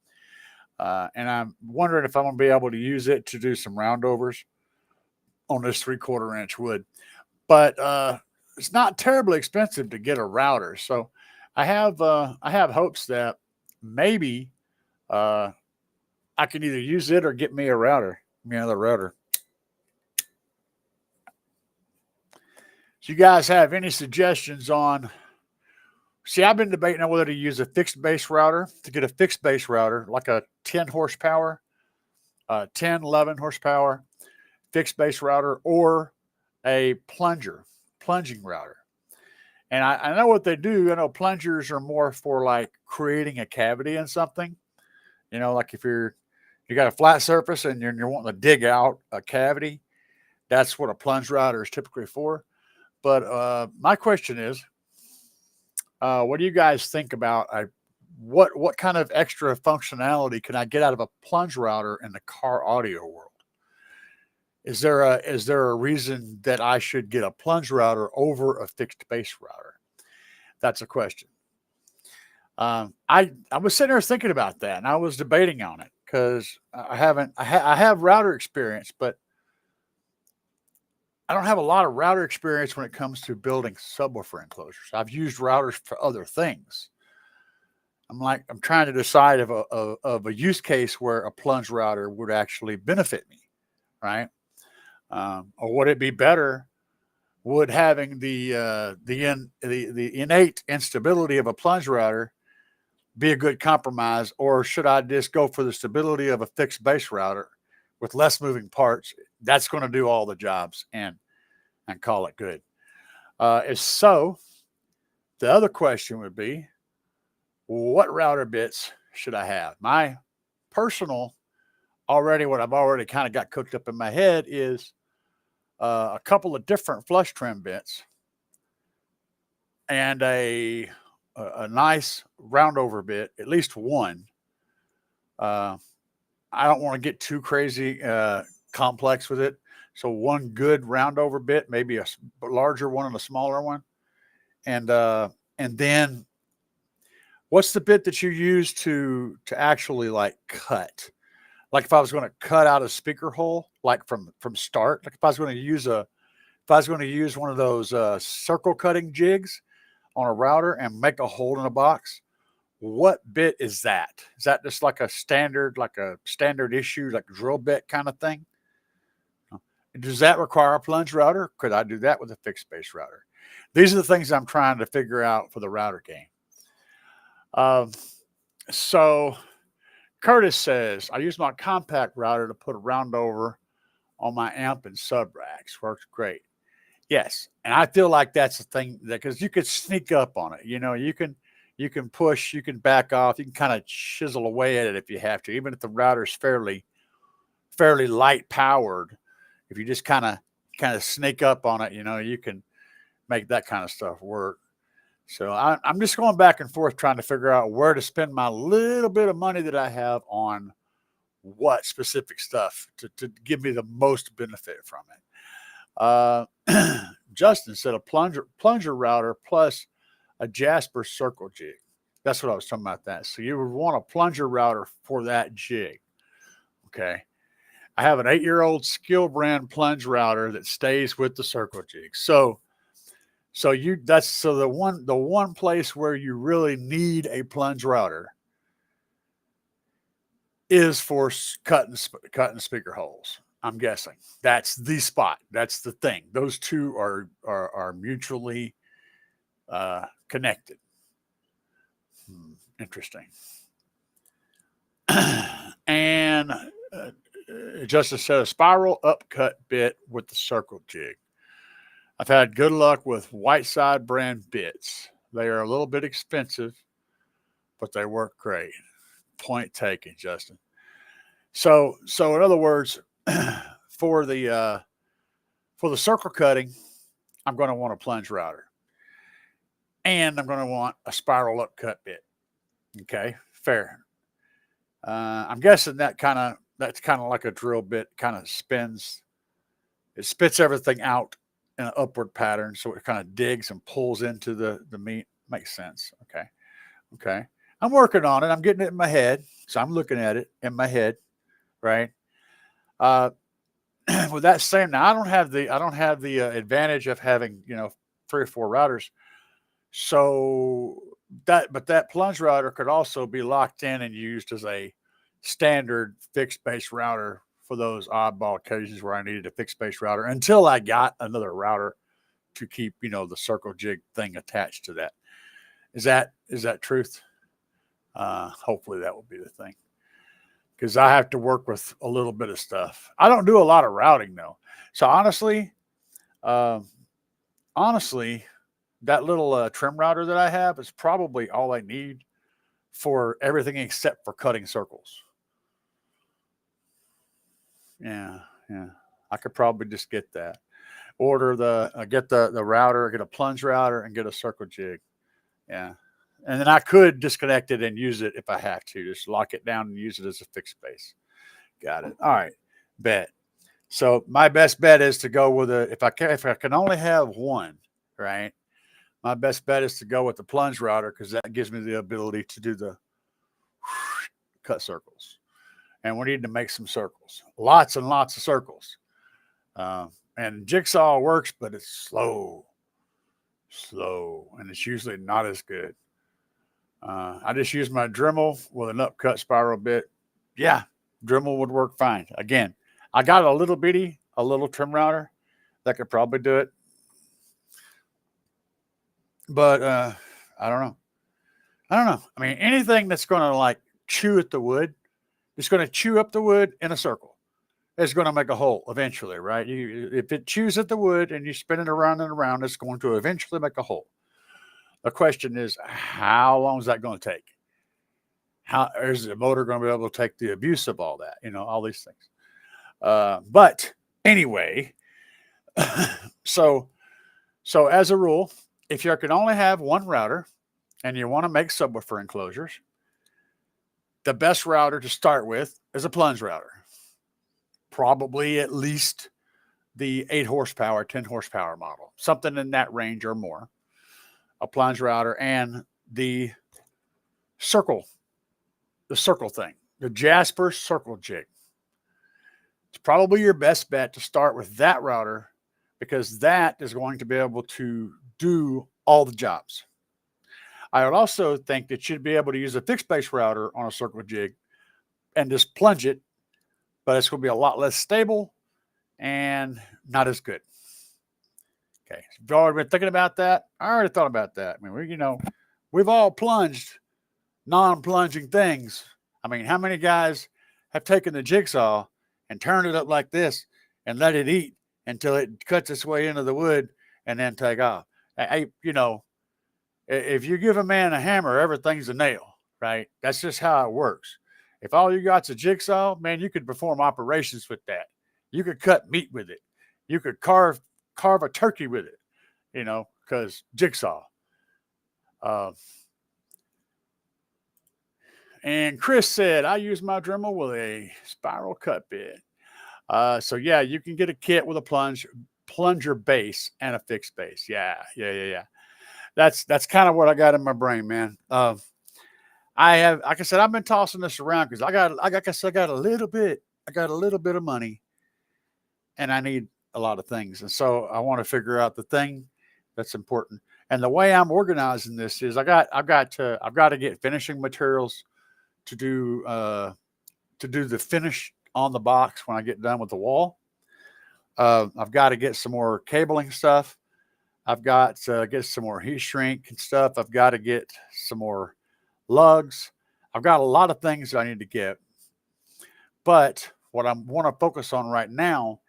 And I'm wondering if I'm going to be able to use it to do some roundovers on this 3/4 inch wood. But it's not terribly expensive to get a router. So I have hopes that maybe I can either use it or get me a router, another router. So you guys have any suggestions on? See, I've been debating on whether to use a fixed base router, to get a fixed base router, like a 10 horsepower 10, 11 horsepower fixed base router or a plunging router. And I know what they do. I know plungers are more for like creating a cavity in something. Like if you got a flat surface and you're wanting to dig out a cavity, that's what a plunge router is typically for. But my question is, what do you guys think about what kind of extra functionality can I get out of a plunge router in the car audio world? Is there a reason that I should get a plunge router over a fixed base router? That's a question. I was sitting there thinking about that, and I was debating on it because I have router experience, but I don't have a lot of router experience when it comes to building subwoofer enclosures. I've used routers for other things. I'm trying to decide of a use case where a plunge router would actually benefit me, right? Or would it be better? Would having the innate instability of a plunge router be a good compromise, or should I just go for the stability of a fixed base router with less moving parts? That's going to do all the jobs and call it good. If so, the other question would be, what router bits should I have? My personal, what I've already kind of got cooked up in my head is a couple of different flush trim bits and a nice roundover bit, at least one. I don't want to get too crazy complex with it. So one good roundover bit, maybe a larger one and a smaller one. And then what's the bit that you use to actually like cut? Like if I was going to cut out a speaker hole, like from start, like if I was going to use one of those circle cutting jigs on a router and make a hole in a box, what bit is that? Is that just like a standard issue, like drill bit kind of thing? Does that require a plunge router? Could I do that with a fixed base router? These are the things I'm trying to figure out for the router game. So Curtis says, I use my compact router to put a roundover on my amp and sub racks. Works great. Yes. And I feel like that's the thing because you could sneak up on it. You can push, you can back off, you can kind of chisel away at it if you have to, even if the router's fairly light powered. If you just kind of sneak up on it, you can make that kind of stuff work. So I'm just going back and forth trying to figure out where to spend my little bit of money that I have on what specific stuff to give me the most benefit from it. Justin said a plunger router plus a Jasper circle jig. That's what I was talking about that. So you would want a plunger router for that jig. Okay. I have an 8-year-old Skill brand plunge router that stays with the circle jig. So the one place where you really need a plunge router is for cutting speaker holes. I'm guessing that's the spot. That's the thing. Those two are mutually connected. Interesting. And Justin said a spiral upcut bit with the circle jig. I've had good luck with Whiteside brand bits. They are a little bit expensive, but they work great. Point taken, Justin. So in other words, for the circle cutting, I'm going to want a plunge router, and I'm going to want a spiral upcut bit. Okay, fair. I'm guessing that's kind of like a drill bit. Kind of spins. It spits everything out in an upward pattern, so it kind of digs and pulls into the meat. Makes sense. Okay. I'm working on it. I'm getting it in my head, so I'm looking at it in my head, right? With that saying, now I don't have the advantage of having 3 or 4 routers, so that plunge router could also be locked in and used as a standard fixed base router for those oddball occasions where I needed a fixed base router until I got another router to keep, the circle jig thing attached to that. Is that truth? Hopefully that will be the thing. because I have to work with a little bit of stuff. I don't do a lot of routing though. So uh, honestly, that little trim router that I have is probably all I need for everything except for cutting circles. Yeah, yeah. I could probably just get that. Order get the router, get a plunge router, and get a circle jig. Yeah, and then I could disconnect it and use it if I have to. Just lock it down and use it as a fixed base. Got it. All right, bet. So my best bet is to go with if I can only have one, right? My best bet is to go with the plunge router because that gives me the ability to do the cut circles. And we need to make some circles, lots and lots of circles. And jigsaw works, but it's slow, and it's usually not as good. I just use my Dremel with an upcut spiral bit. Yeah, Dremel would work fine. Again, I got a little trim router that could probably do it. But I don't know. I mean, anything that's going to like chew at the wood, it's going to chew up the wood in a circle. It's going to make a hole eventually, right? If it chews at the wood and you spin it around and around, it's going to eventually make a hole. The question is, how long is that going to take? How is the motor going to be able to take the abuse of all that? All these things. But anyway, so as a rule, if you can only have one router and you want to make subwoofer enclosures, the best router to start with is a plunge router. Probably at least the 8 horsepower, 10 horsepower model, something in that range or more. A plunge router and the circle thing, the Jasper circle jig. It's probably your best bet to start with that router because that is going to be able to do all the jobs. I would also think that you'd be able to use a fixed base router on a circle jig and just plunge it, but it's going to be a lot less stable and not as good. Okay, so you've already been thinking about that. I already thought about that. I mean, we've all plunged non-plunging things. I mean, how many guys have taken the jigsaw and turned it up like this and let it eat until it cuts its way into the wood and then take off? If you give a man a hammer, everything's a nail, right? That's just how it works. If all you got's a jigsaw, man, you could perform operations with that. You could cut meat with it. You could carve a turkey with it, because jigsaw. And Chris said, I use my Dremel with a spiral cut bit. So yeah, you can get a kit with a plunger base and a fixed base. Yeah. That's kind of what I got in my brain, man. I have, like I said, I've been tossing this around because I got a little bit of money and I need a lot of things. And so I want to figure out the thing that's important. And the way I'm organizing this is I've got to get finishing materials to do the finish on the box when I get done with the wall. I've got to get some more cabling stuff. I've got to get some more heat shrink and stuff. I've got to get some more lugs. I've got a lot of things I need to get. But what I want to focus on right now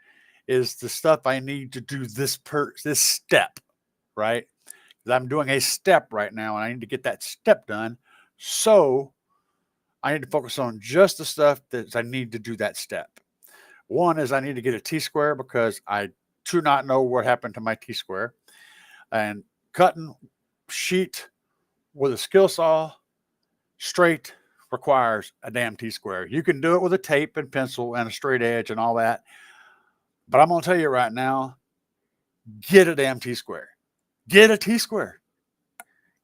is the stuff I need to do this step, right? Because I'm doing a step right now and I need to get that step done. So I need to focus on just the stuff that I need to do that step. One is I need to get a T-square because I do not know what happened to my T-square. And cutting sheet with a skill saw straight requires a damn T-square. You can do it with a tape and pencil and a straight edge and all that. But I'm going to tell you right now, get a damn T-square. Get a T-square.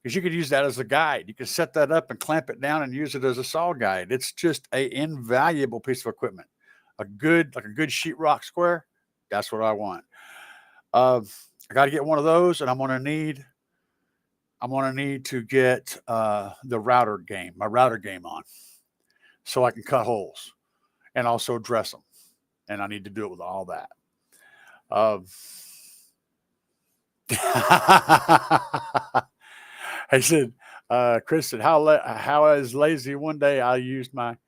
Because you could use that as a guide. You can set that up and clamp it down and use it as a saw guide. It's just an invaluable piece of equipment. A good sheetrock square, that's what I want. I got to get one of those, and I'm going to need to get my router game on, so I can cut holes and also dress them. And I need to do it with all that. I said, Chris said, how is lazy one day I used my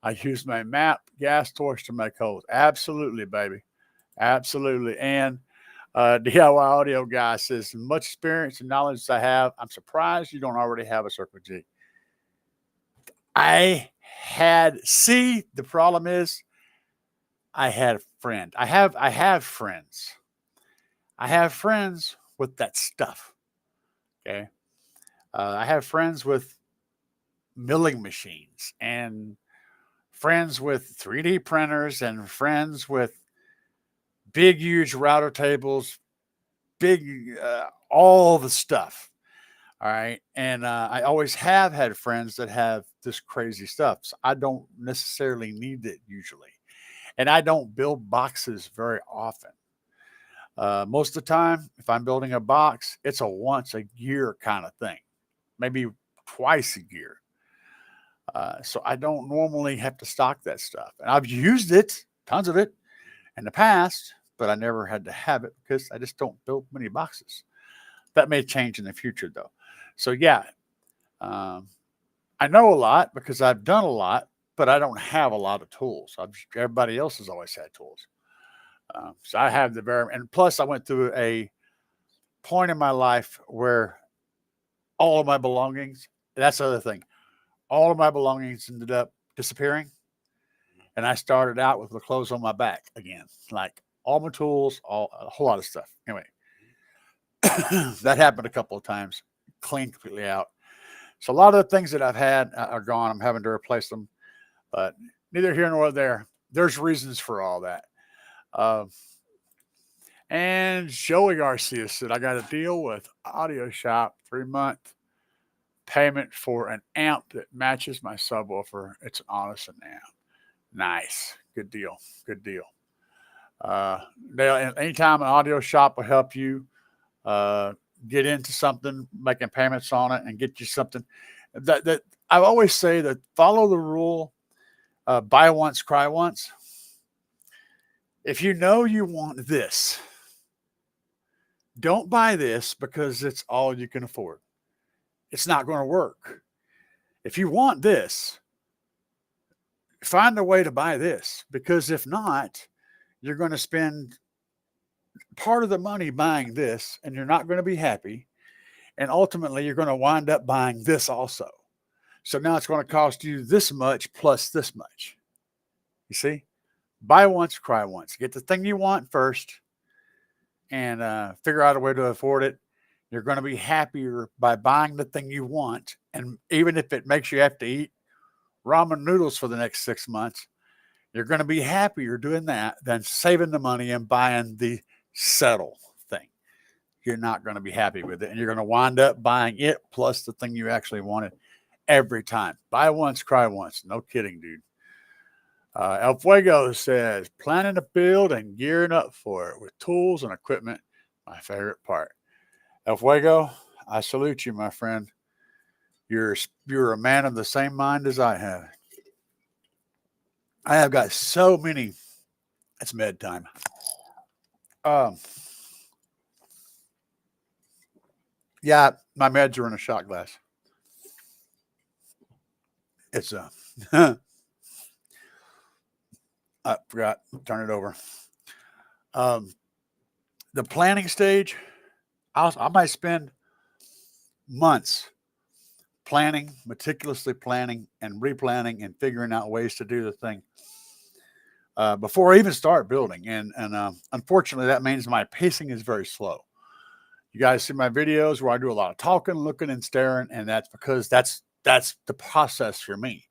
I use my map gas torch to make holes. Absolutely, baby. Absolutely. And DIY audio guy says, much experience and knowledge as I have, I'm surprised you don't already have a Circle G. The problem is I had a friend. I have friends. I have friends with that stuff. Okay. I have friends with milling machines and friends with 3D printers and friends with big, huge router tables, all the stuff. All right. And I always have had friends that have this crazy stuff. So I don't necessarily need it usually. And I don't build boxes very often. Most of the time, if I'm building a box, it's a once a year kind of thing, maybe twice a year. So I don't normally have to stock that stuff. And I've used it, tons of it, in the past, but I never had to have it because I just don't build many boxes. That may change in the future, though. So yeah, I know a lot because I've done a lot, but I don't have a lot of tools. Everybody else has always had tools. So I have and plus I went through a point in my life where all of my belongings, that's the other thing, all of my belongings ended up disappearing. And I started out with the clothes on my back again, like all my tools, a whole lot of stuff. Anyway, that happened a couple of times, cleaned completely out. So a lot of the things that I've had are gone. I'm having to replace them, but neither here nor there. There's reasons for all that. And Joey Garcia said, I got a deal with Audio Shop, 3-month payment for an amp that matches my subwoofer. It's an Audison amp. Nice. Good deal. Good deal. Anytime an audio shop will help you get into something, making payments on it and get you something that I always say that follow the rule, buy once, cry once. If you know you want this, don't buy this because it's all you can afford. It's not going to work. If you want this, find a way to buy this, because if not, you're going to spend part of the money buying this and you're not going to be happy. And ultimately, you're going to wind up buying this also. So now it's going to cost you this much plus this much. You see? Buy once, cry once. Get the thing you want first and figure out a way to afford it. You're going to be happier by buying the thing you want. And even if it makes you have to eat ramen noodles for the next 6 months, you're going to be happier doing that than saving the money and buying the settle thing. You're not going to be happy with it. And you're going to wind up buying it plus the thing you actually wanted every time. Buy once, cry once. No kidding, dude. El Fuego says, planning to build and gearing up for it with tools and equipment, my favorite part. El Fuego, I salute you, my friend. You're a man of the same mind as I have. I have got so many. It's med time. Yeah, my meds are in a shot glass. It's I forgot. Turn it over. The planning stage, I might spend months planning, meticulously planning and replanning and figuring out ways to do the thing before I even start building. And unfortunately, that means my pacing is very slow. You guys see my videos where I do a lot of talking, looking, and staring, and that's because that's the process for me.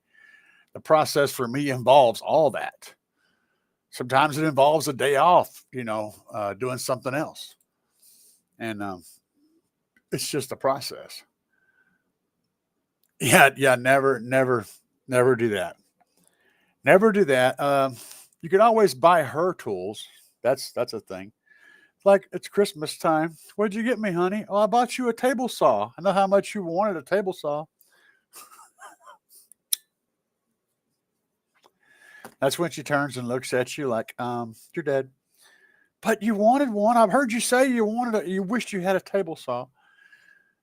The process for me involves all that. Sometimes it involves a day off, doing something else. And it's just a process. Yeah, never do that. Never do that. You can always buy her tools. That's a thing. Like, it's Christmas time. What'd you get me, honey? Oh, I bought you a table saw. I know how much you wanted a table saw. That's when she turns and looks at you like, you're dead. But you wanted one. I've heard you say you wished you had a table saw.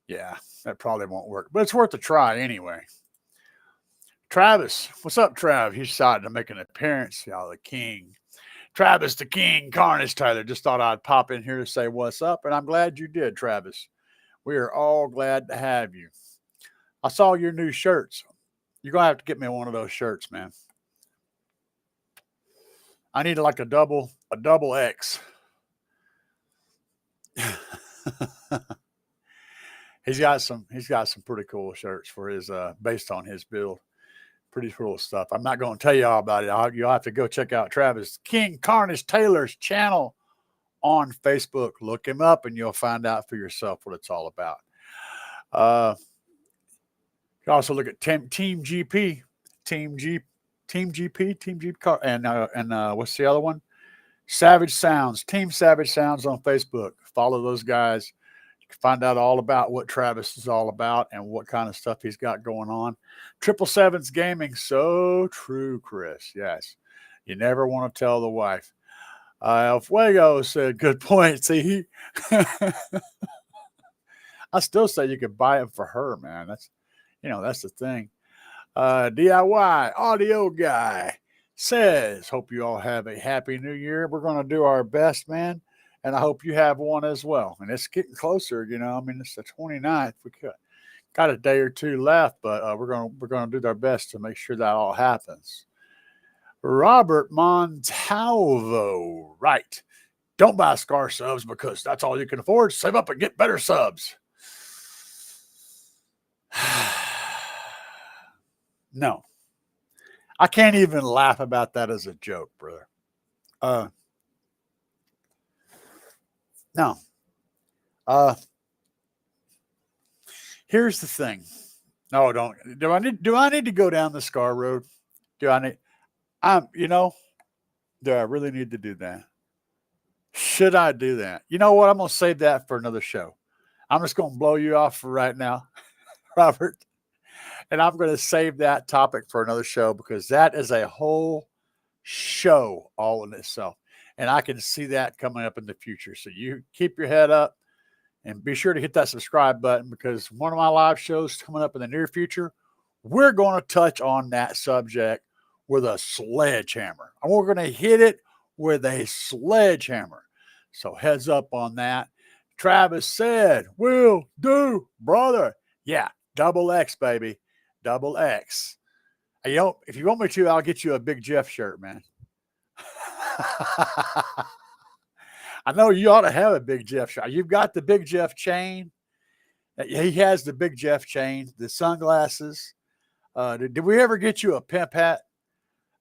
Yeah, that probably won't work, but it's worth a try anyway. Travis, what's up, Trav? He's decided to make an appearance, y'all. The king. Travis the King, Carnage Taylor. Just thought I'd pop in here to say what's up, and I'm glad you did, Travis. We are all glad to have you. I saw your new shirts. You're going to have to get me one of those shirts, man. I need like a double X. He's got some pretty cool shirts for his based on his build. Pretty cool stuff. I'm not going to tell you all about it. You'll have to go check out Travis King Carnage Taylor's channel on Facebook. Look him up and you'll find out for yourself what it's all about. You also look at Team GP, Team GP Car, and what's the other one? Savage Sounds, Team Savage Sounds on Facebook. Follow those guys. You can find out all about what Travis is all about and what kind of stuff he's got going on. 777's Gaming, so true, Chris. Yes, you never want to tell the wife. El Fuego said, "Good point." See, I still say you could buy it for her, man. That's the thing. DIY Audio Guy says, "Hope you all have a happy new year. We're going to do our best, man. And I hope you have one as well." And it's getting closer, it's the 29th. We got a day or two left, but we're going to do our best to make sure that all happens. Robert Montalvo, right. Don't buy Scar subs because that's all you can afford. Save up and get better subs. No. I can't even laugh about that as a joke, brother. No. Here's the thing. No, don't. Do I need to go down the Scar road? Do I really need to do that? Should I do that? You know what? I'm going to save that for another show. I'm just going to blow you off for right now, Robert. And I'm going to save that topic for another show because that is a whole show all in itself. And I can see that coming up in the future. So you keep your head up and be sure to hit that subscribe button because one of my live shows coming up in the near future, we're going to touch on that subject with a sledgehammer. And we're going to hit it with a sledgehammer. So heads up on that. Travis said, "Will do, brother." Yeah, double X, baby. Double X. If you want me to, I'll get you a Big Jeff shirt, man. I know you ought to have a Big Jeff shirt. You've got the Big Jeff chain. He has the Big Jeff chain, the sunglasses. Did we ever get you a pimp hat?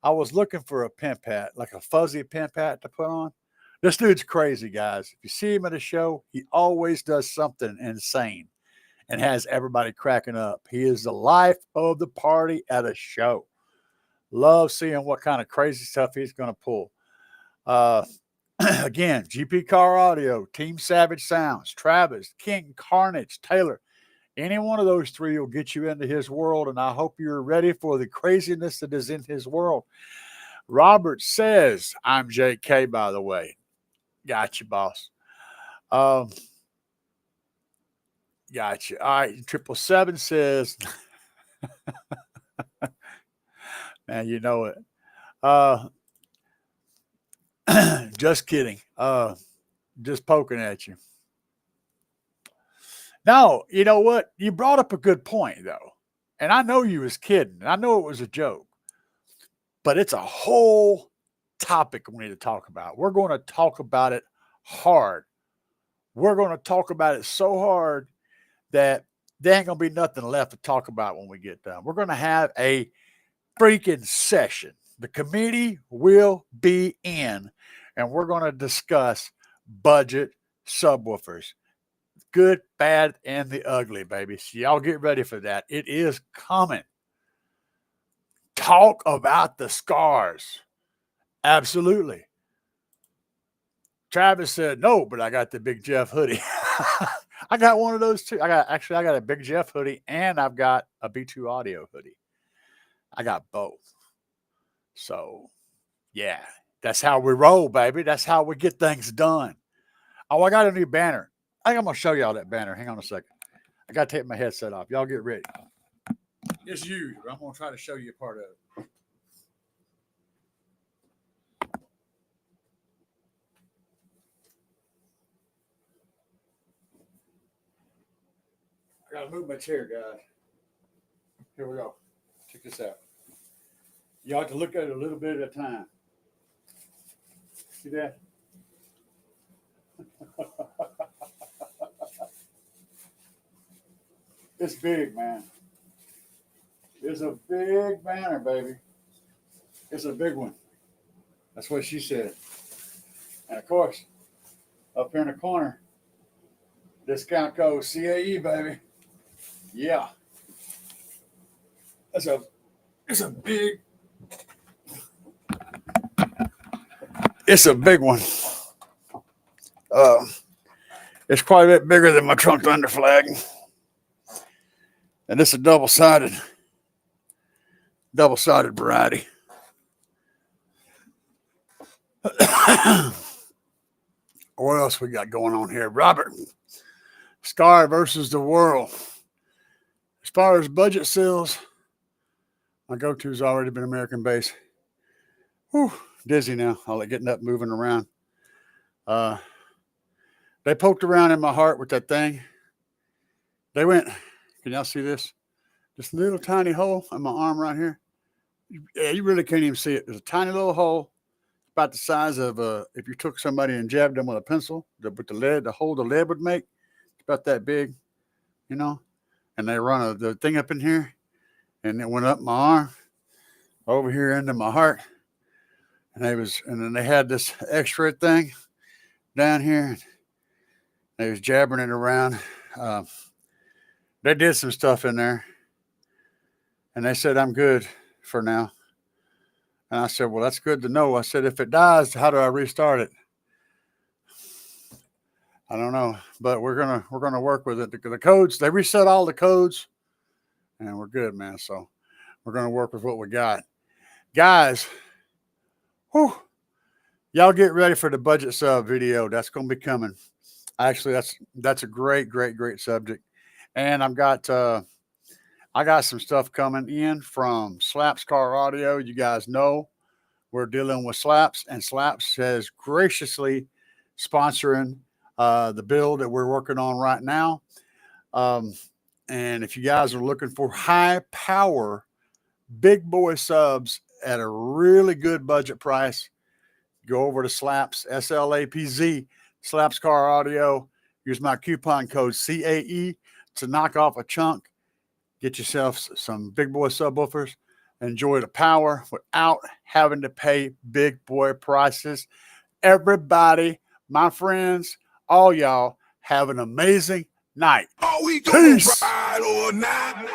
I was looking for a pimp hat, like a fuzzy pimp hat to put on. This dude's crazy, guys. If you see him at a show, he always does something insane and has everybody cracking up. He is the life of the party at a show. Love seeing what kind of crazy stuff he's going to pull. Again, GP Car Audio, Team Savage Sounds, Travis, King, Carnage, Taylor. Any one of those three will get you into his world, and I hope you're ready for the craziness that is in his world. Robert says, "I'm JK, by the way." Got you, boss. Got you. All right, 777 says, man, you know it. Just kidding. Just poking at you. No, you know what? You brought up a good point, though. And I know you was kidding. I know it was a joke. But it's a whole topic we need to talk about. We're going to talk about it hard. We're going to talk about it so hard that there ain't going to be nothing left to talk about when we get done. We're going to have a freaking session. The committee will be in, and we're going to discuss budget subwoofers. Good, bad, and the ugly, baby. So y'all get ready for that. It is coming. Talk about the scars. Absolutely. Travis said, "No, but I got the Big Jeff hoodie." I got one of those too. I got a Big Jeff hoodie and I've got a B2 Audio hoodie. I got both. So, yeah, that's how we roll, baby. That's how we get things done. Oh, I got a new banner. I think I'm going to show y'all that banner. Hang on a second. I got to take my headset off. Y'all get ready. It's you. I'm going to try to show you a part of it. I got to move my chair, guys. Here we go. Check this out. You ought to look at it a little bit at a time. See that? It's big, man. It's a big banner, baby. It's a big one. That's what she said. And of course, up here in the corner, discount code CAE, baby. Yeah. It's a big one. It's quite a bit bigger than my trunk thunder flag. And it's a double-sided variety. What else we got going on here? Robert, Sky versus the world. As far as budget sales, my go-to's already been American base. Whew, dizzy now. All that getting up, moving around. They poked around in my heart with that thing. They went, can y'all see this? This little tiny hole in my arm right here. Yeah, you really can't even see it. There's a tiny little hole about the size of if you took somebody and jabbed them with a pencil, with the lead, the hole the lead would make. It's about that big, you know. And they run the thing up in here, and it went up my arm, over here into my heart. And then they had this X-ray thing down here. And they was jabbing it around. They did some stuff in there, and they said, I'm good for now. And I said, well, that's good to know. I said, if it dies, how do I restart it? I don't know, but we're gonna work with it. The codes, they reset all the codes, and we're good, man. So we're gonna work with what we got. Guys, whew, y'all get ready for the budget sub video. That's gonna be coming. Actually, that's a great subject. And I got some stuff coming in from Slapz Car Audio. You guys know we're dealing with Slapz, and Slapz is graciously sponsoring the build that we're working on right now. And if you guys are looking for high power, big boy subs at a really good budget price, go over to Slapz, SLAPZ, Slapz Car Audio. Use my coupon code CAE to knock off a chunk. Get yourself some big boy subwoofers. Enjoy the power without having to pay big boy prices. Everybody, my friends, all y'all, have an amazing night. Are we gonna ride or not?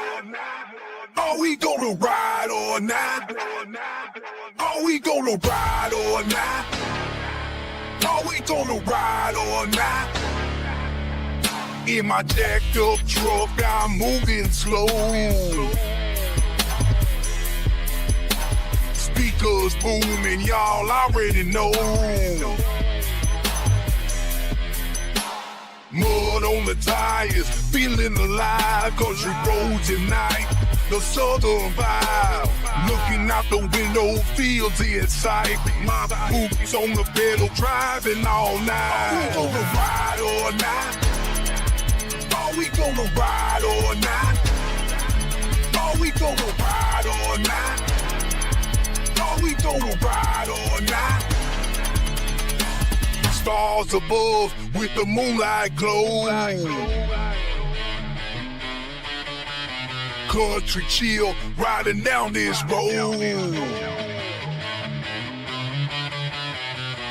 Are we gonna ride or not? Are we gonna ride or not? Are we gonna ride or not? In my jacked up truck, I'm moving slow. Speakers booming, y'all already know. Mud on the tires, feeling alive, country roads at night. The southern vibe, looking out the window, fields in sight. My boots on the pedal, driving all night. Are we gonna ride or not? Are we gonna ride or not? Are we gonna ride or not? Are we gonna ride or not? Stars above with the moonlight glow. Country chill, riding down this road.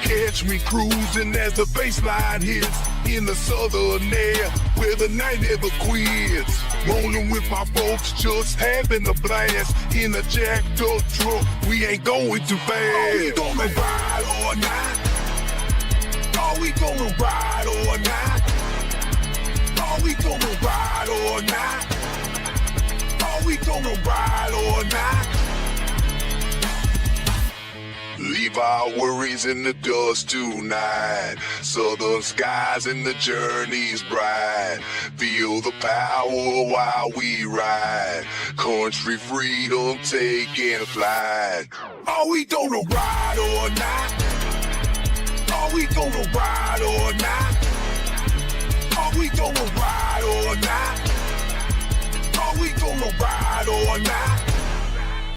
Catch me cruising as the bassline hits in the southern air where the night never quits. Rolling with my folks, just having a blast in a jacked up truck. We ain't going too fast. Are we gonna ride or not? Are we gonna ride or not? Are we gonna ride or not? Are we gonna ride or not? Leave leave our worries in the dust tonight. Southern skies and the journey's bright. Feel the power while we ride. Country freedom taking flight. Are we gonna ride or not? Are we gonna ride or not? Are we gonna ride or not? Are we gonna ride or not?